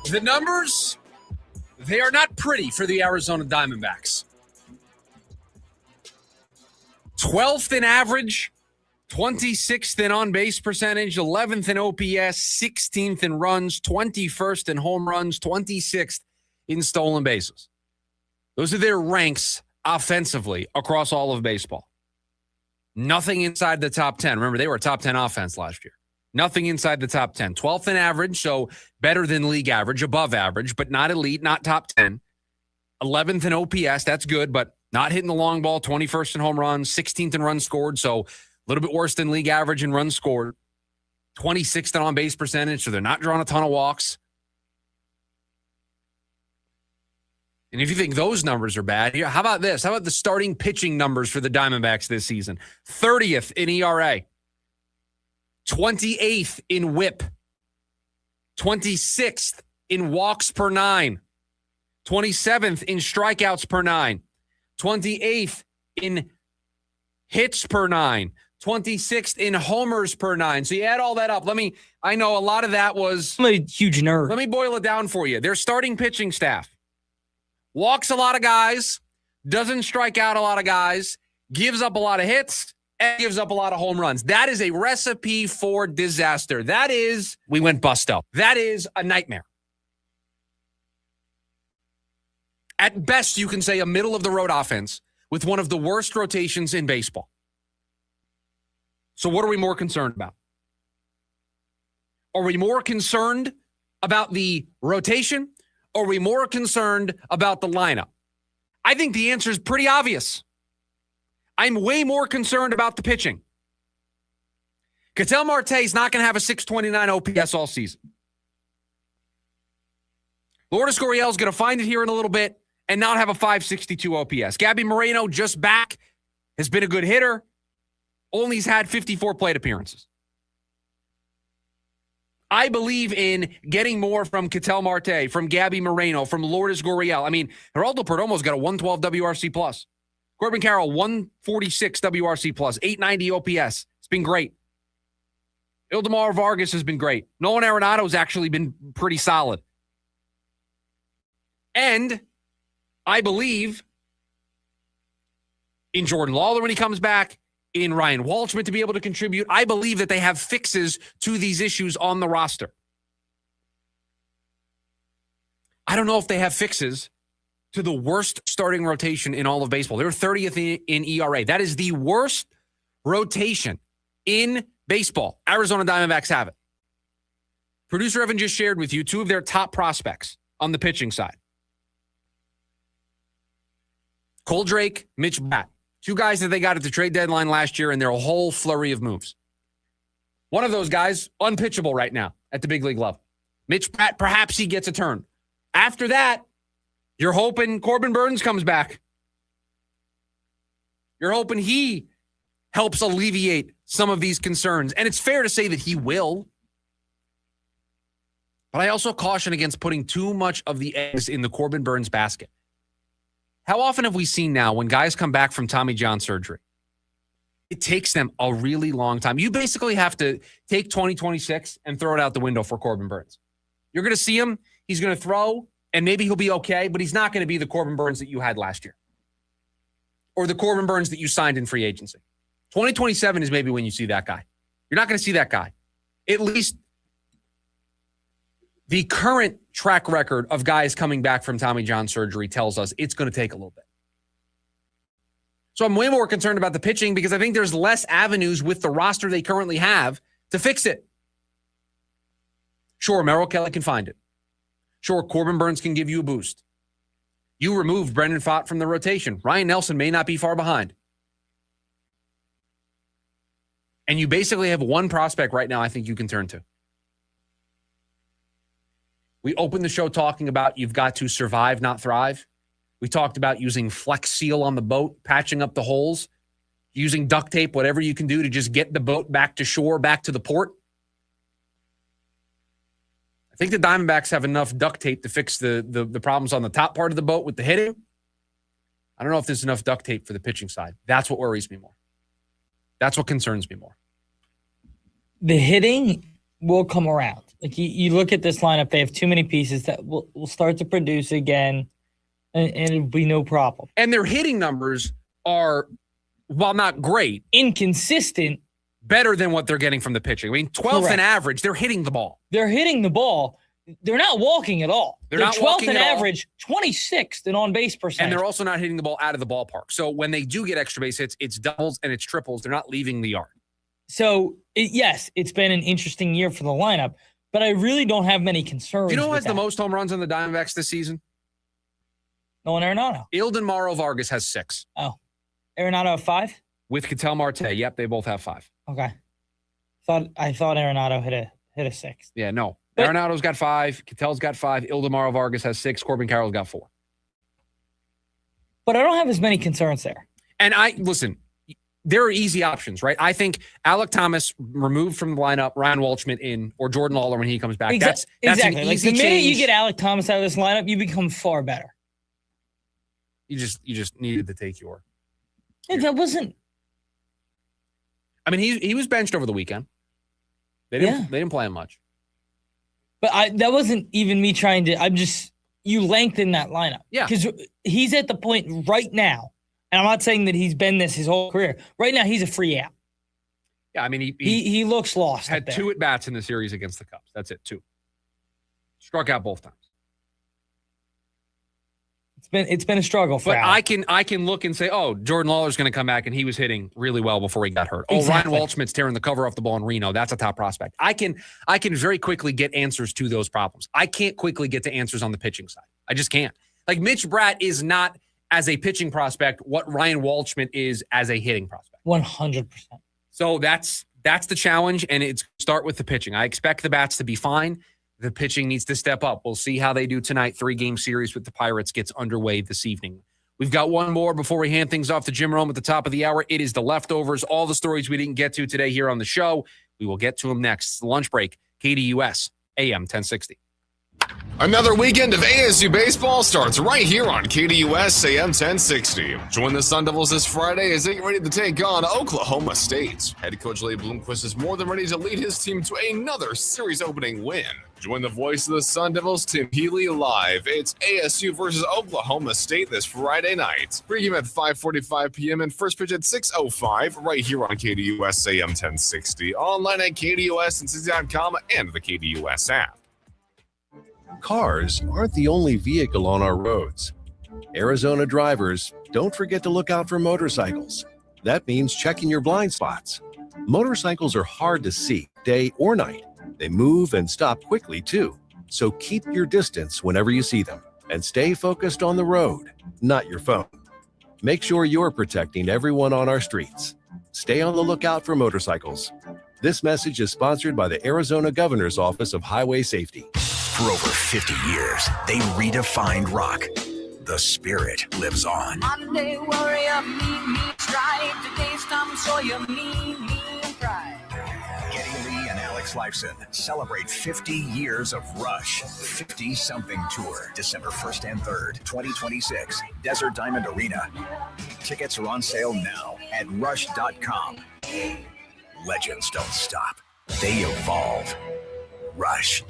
The numbers, they are not pretty for the Arizona Diamondbacks. 12th in average, 26th in on-base percentage, 11th in OPS, 16th in runs, 21st in home runs, 26th in stolen bases. Those are their ranks offensively across all of baseball. Nothing inside the top 10. Remember, they were a top 10 offense last year. Nothing inside the top 10. 12th in average, so better than league average, above average, but not elite, not top 10. 11th in OPS, that's good, but not hitting the long ball. 21st in home runs, 16th in runs scored, so a little bit worse than league average in runs scored. 26th in on-base percentage, so they're not drawing a ton of walks. And if you think those numbers are bad, how about this? How about the starting pitching numbers for the Diamondbacks this season? 30th in ERA. 28th in whip, 26th in walks per 9, 27th in strikeouts per 9, 28th in hits per 9, 26th in homers per 9. So you add all that up. I know a lot of that was... I'm a huge nerd. Let me boil it down for you. Their starting pitching staff walks a lot of guys, doesn't strike out a lot of guys, gives up a lot of hits, and gives up a lot of home runs. That is a recipe for disaster. That is, we went busto. That is a nightmare. At best, you can say a middle-of-the-road offense with one of the worst rotations in baseball. So what are we more concerned about? Are we more concerned about the rotation? Or are we more concerned about the lineup? I think the answer is pretty obvious. I'm way more concerned about the pitching. Ketel Marte is not going to have a 629 OPS all season. Lourdes Gurriel is going to find it here in a little bit and not have a 562 OPS. Gabby Moreno, just back, has been a good hitter. Only's had 54 plate appearances. I believe in getting more from Ketel Marte, from Gabby Moreno, from Lourdes Gurriel. I mean, Geraldo Perdomo's got a 112 WRC plus. Corbin Carroll, 146 WRC plus, 890 OPS. It's been great. Ildemar Vargas has been great. Nolan Arenado's actually been pretty solid. And I believe in Jordan Lawler when he comes back, in Ryan Walshman to be able to contribute. I believe that they have fixes to these issues on the roster. I don't know if they have fixes to the worst starting rotation in all of baseball. They're 30th in ERA. That is the worst rotation in baseball. Arizona Diamondbacks have it. Producer Evan just shared with you two of their top prospects on the pitching side. Cole Drake, Mitch Batt. Two guys that they got at the trade deadline last year in their whole flurry of moves. One of those guys, unpitchable right now at the big league level. Mitch Batt, perhaps he gets a turn. After that, you're hoping Corbin Burns comes back. You're hoping he helps alleviate some of these concerns. And it's fair to say that he will. But I also caution against putting too much of the eggs in the Corbin Burns basket. How often have we seen now when guys come back from Tommy John surgery? It takes them a really long time. You basically have to take 2026 and throw it out the window for Corbin Burns. You're going to see him. He's going to throw, and maybe he'll be okay, but he's not going to be the Corbin Burns that you had last year or the Corbin Burns that you signed in free agency. 2027 is maybe when you see that guy. You're not going to see that guy. At least the current track record of guys coming back from Tommy John surgery tells us it's going to take a little bit. So I'm way more concerned about the pitching because I think there's less avenues with the roster they currently have to fix it. Sure, Merrill Kelly can find it. Sure, Corbin Burns can give you a boost. You removed Brendan Pfaadt from the rotation. Ryan Nelson may not be far behind. And you basically have one prospect right now I think you can turn to. We opened the show talking about you've got to survive, not thrive. We talked about using Flex Seal on the boat, patching up the holes, using duct tape, whatever you can do to just get the boat back to shore, back to the port. I think the Diamondbacks have enough duct tape to fix the problems on the top part of the boat with the hitting. I don't know if there's enough duct tape for the pitching side. That's what worries me more. That's what concerns me more. The hitting will come around. Like you look at this lineup, they have too many pieces that will start to produce again, and it'll be no problem. And their hitting numbers are, while not great, inconsistent, better than what they're getting from the pitching. I mean, 12th in average, they're hitting the ball. They're hitting the ball. They're not walking at all. They're not 12th walking in at all. average, 26th in on-base percentage. And they're also not hitting the ball out of the ballpark. So when they do get extra base hits, it's doubles and it's triples. They're not leaving the yard. So, yes, it's been an interesting year for the lineup, but I really don't have many concerns. You know who with has the most home runs on the Diamondbacks this season? Nolan Arenado. Ildemaro Vargas has 6. Oh. Arenado have 5? With Ketel Marte. Yep, they both have 5. Okay. I thought Arenado hit a 6. Yeah, no. Arenado's got 5. Ketel's got 5. Ildemaro Vargas has 6. Corbin Carroll's got 4. But I don't have as many concerns there. And listen, there are easy options, right? I think Alec Thomas removed from the lineup, Ryan Walshman in, or Jordan Lawler when he comes back. That's exactly. an Like easy the minute change. you get Alec Thomas out of this lineup, you become far better. You just needed to take your. That wasn't. I mean, he was benched over the weekend. They didn't play him much. But that wasn't even me trying to. You lengthen that lineup. Yeah. Because he's at the point right now, and I'm not saying that he's been this his whole career. Right now, he's a free out. Yeah, I mean, he looks lost. Had 2 at-bats in the series against the Cubs. That's it, 2. Struck out both times. It's been a struggle for But Alec. I can look and say, oh, Jordan Lawler's going to come back, and he was hitting really well before he got hurt. Exactly. Oh, Ryan Walshman's tearing the cover off the ball in Reno. That's a top prospect. I can very quickly get answers to those problems. I can't quickly get to answers on the pitching side. I just can't. Like Mitch Bratt is not, as a pitching prospect, what Ryan Walshman is as a hitting prospect. 100%. So that's the challenge, and it's start with the pitching. I expect the bats to be fine. The pitching needs to step up. We'll see how they do tonight. 3-game series with the Pirates gets underway this evening. We've got one more before we hand things off to Jim Rome at the top of the hour. It is the leftovers, all the stories we didn't get to today here on the show. We will get to them next. It's the lunch break, KDUS, AM 1060. Another weekend of ASU baseball starts right here on KDUS AM 1060. Join the Sun Devils this Friday as they get ready to take on Oklahoma State. Head coach Lee Bloomquist is more than ready to lead his team to another series opening win. Join the voice of the Sun Devils, Tim Healy, live. It's ASU versus Oklahoma State this Friday night. Pregame at 5:45 p.m. and first pitch at 6:05 right here on KDUS AM 1060. Online at KDUS.com and the KDUS app. Cars aren't the only vehicle on our roads. Arizona drivers, don't forget to look out for motorcycles. That means checking your blind spots. Motorcycles are hard to see, day or night. They move and stop quickly, too. So keep your distance whenever you see them. And stay focused on the road, not your phone. Make sure you're protecting everyone on our streets. Stay on the lookout for motorcycles. This message is sponsored by the Arizona Governor's Office of Highway Safety. For over 50 years, they redefined rock. The spirit lives on. Monday warrior, mean stride. Today's Tom Sawyer, mean pride. Geddy Lee and Alex Lifeson celebrate 50 years of Rush 50-something tour, December 1st and 3rd, 2026, Desert Diamond Arena. Tickets are on sale now at rush.com. Legends don't stop. They evolve. Rush.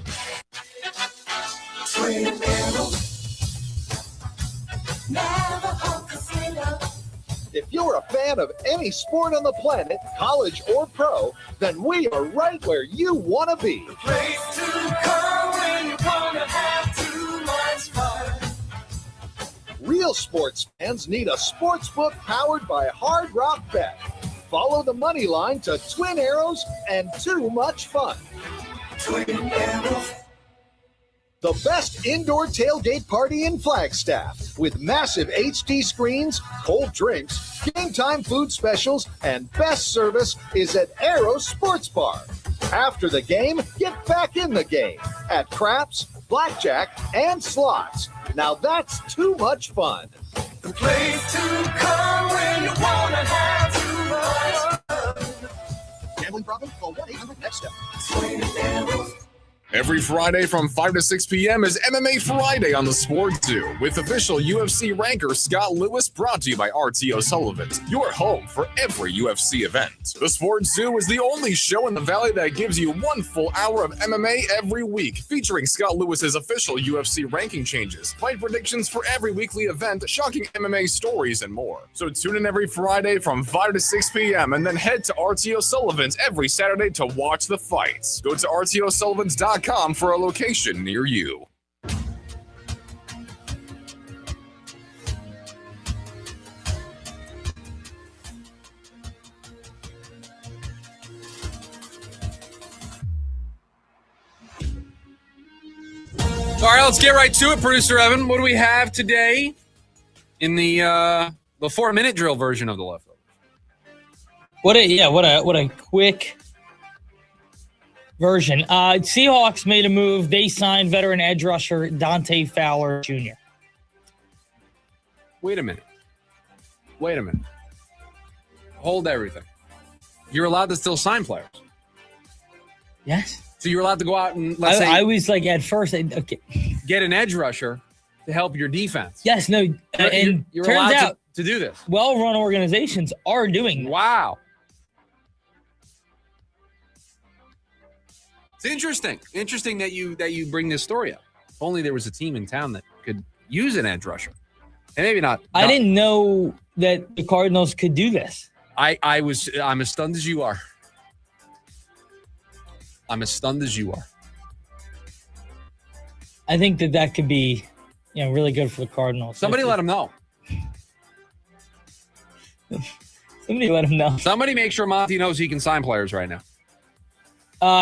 If you're a fan of any sport on the planet, college or pro, then we are right where you want to be. Place to come when you want to have too much fun. Real sports fans need a sports book powered by Hard Rock Bet. Follow the money line to Twin Arrows and too much fun. Twin Arrows. The best indoor tailgate party in Flagstaff with massive HD screens, cold drinks, game time food specials, and best service is at Arrow Sports Bar. After the game, get back in the game at craps, blackjack, and slots. Now that's too much fun. The place to come when you want to have too much fun. Gambling problem? Call 1-800-NEXT-STEP. Twin Arrows. Every Friday from 5 to 6 p.m. is MMA Friday on the Sports Zoo with official UFC ranker Scott Lewis, brought to you by RT O'Sullivan, your home for every UFC event. The Sports Zoo is the only show in the Valley that gives you 1 full hour of MMA every week, featuring Scott Lewis's official UFC ranking changes, fight predictions for every weekly event, shocking MMA stories, and more. So tune in every Friday from 5 to 6 p.m. and then head to RT O'Sullivan's every Saturday to watch the fights. Go to RTOSullivans.com for a location near you. All right, let's get right to it, producer Evan. What do we have today in the 4-minute drill version of the leftovers? What a quick version. Seahawks made a move. They signed veteran edge rusher Dante Fowler Jr. Wait a minute. Hold everything. You're allowed to still sign players. Yes. So you're allowed to go out and let's say I was like at first, okay, get an edge rusher to help your defense. yes, no, and You're turns allowed out to do this. well-run organizations are doing that. Wow. It's interesting. Interesting that you bring this story up. If only there was a team in town that could use an edge rusher. And maybe not. I didn't know that the Cardinals could do this. I'm as stunned as you are. I think that could be, really good for the Cardinals. Somebody let them know. Somebody let him know. Somebody make sure Monty knows he can sign players right now.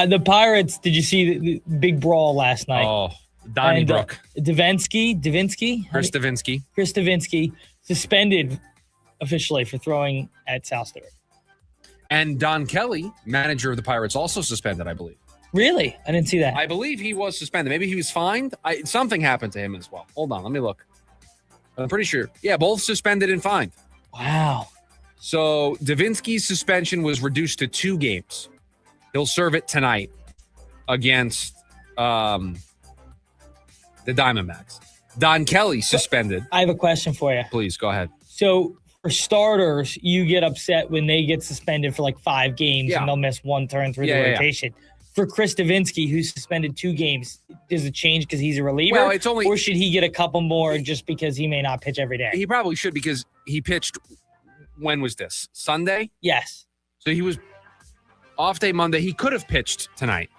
The Pirates, did you see the big brawl last night? Oh, Donnybrook. Davinsky? Chris Davinsky. Suspended officially for throwing at South Stewart. And Don Kelly, manager of the Pirates, also suspended, I believe. Really? I didn't see that. I believe he was suspended. Maybe he was fined. Something happened to him as well. Hold on, let me look. I'm pretty sure. Yeah, both suspended and fined. Wow. So Davinsky's suspension was reduced to 2 games. He'll serve it tonight against the Diamondbacks. Don Kelly suspended. I have a question for you. Please, go ahead. So for starters, you get upset when they get suspended for like 5 games and they'll miss one turn through the rotation. For Chris Davinsky, who's suspended 2 games, does it change because he's a reliever? Well, it's only, or should he get a couple more just because he may not pitch every day? He probably should because he pitched. When was this? Sunday? Yes. So he was off day Monday. He could have pitched tonight.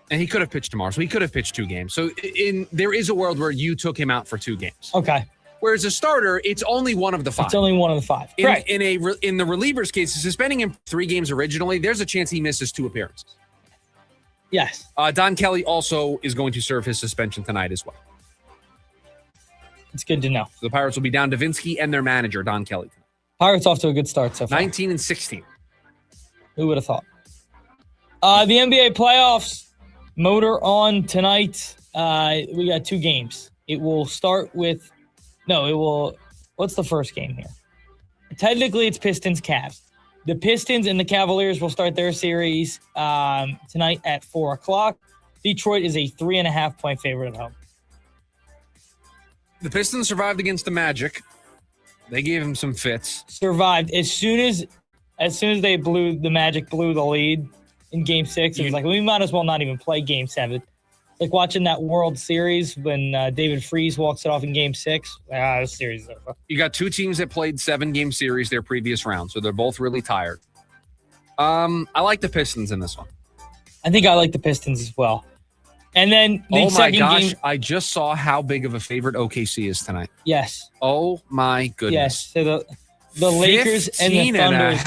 And he could have pitched tomorrow. So he could have pitched 2 games. So there is a world where you took him out for 2 games. Okay. Whereas a starter, it's only one of the 5. It's only one of the 5. Correct. In the reliever's case, suspending him 3 games originally, there's a chance he misses 2 appearances. Yes. Don Kelly also is going to serve his suspension tonight as well. It's good to know. So the Pirates will be down Davinsky and their manager, Don Kelly. Pirates off to a good start so far. 19-16. Who would have thought? The NBA playoffs, motor on tonight. We got 2 games. It will start with... What's the first game here? Technically, it's Pistons-Cavs. The Pistons and the Cavaliers will start their series tonight at 4 o'clock. Detroit is a 3.5-point favorite at home. The Pistons survived against the Magic. They gave him some fits. Survived. As soon as the Magic blew the lead in Game 6, it was like, we might as well not even play Game 7. Like watching that World Series when David Freese walks it off in Game 6. The series is over. You got 2 teams that played 7-game series their previous round, so they're both really tired. I like the Pistons in this one. I think I like the Pistons as well. And then the second game. I just saw how big of a favorite OKC is tonight. Yes. Oh my goodness. Yes. So the Lakers and the Thunder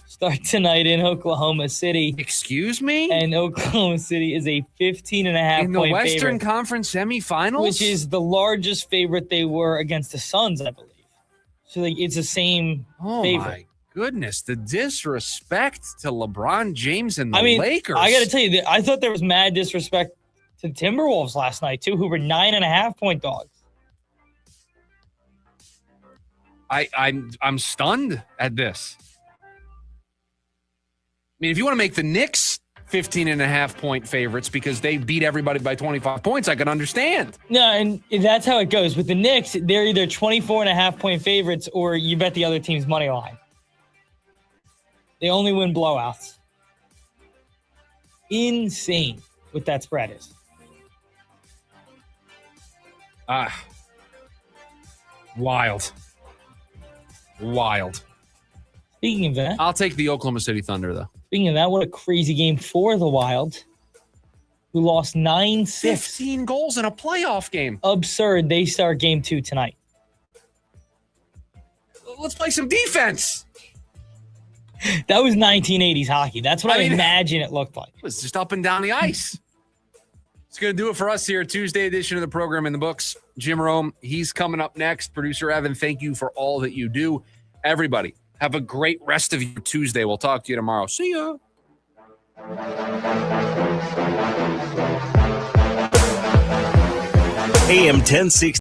start tonight in Oklahoma City. Excuse me? And Oklahoma City is a 15.5 in the point Western favorite, Conference semifinals, which is the largest favorite they were against the Suns, I believe. So it's the same favorite. My goodness, the disrespect to LeBron James and the Lakers. I got to tell you, I thought there was mad disrespect to the Timberwolves last night too, who were 9.5 point dogs. I'm stunned at this. I mean, if you want to make the Knicks 15.5 point favorites because they beat everybody by 25 points, I can understand. No, and that's how it goes. With the Knicks, they're either 24.5 point favorites or you bet the other team's money line. They only win blowouts. Insane what that spread is. Wild. Speaking of that, I'll take the Oklahoma City Thunder, though. Speaking of that, what a crazy game for the Wild, who lost 9-6. 15 goals in a playoff game. Absurd. They start game 2 tonight. Let's play some defense. That was 1980s hockey. That's what I imagine it looked like. It was just up and down the ice. It's going to do it for us here. Tuesday edition of the program in the books. Jim Rome, he's coming up next. Producer Evan, thank you for all that you do. Everybody, have a great rest of your Tuesday. We'll talk to you tomorrow. See ya. AM 1060.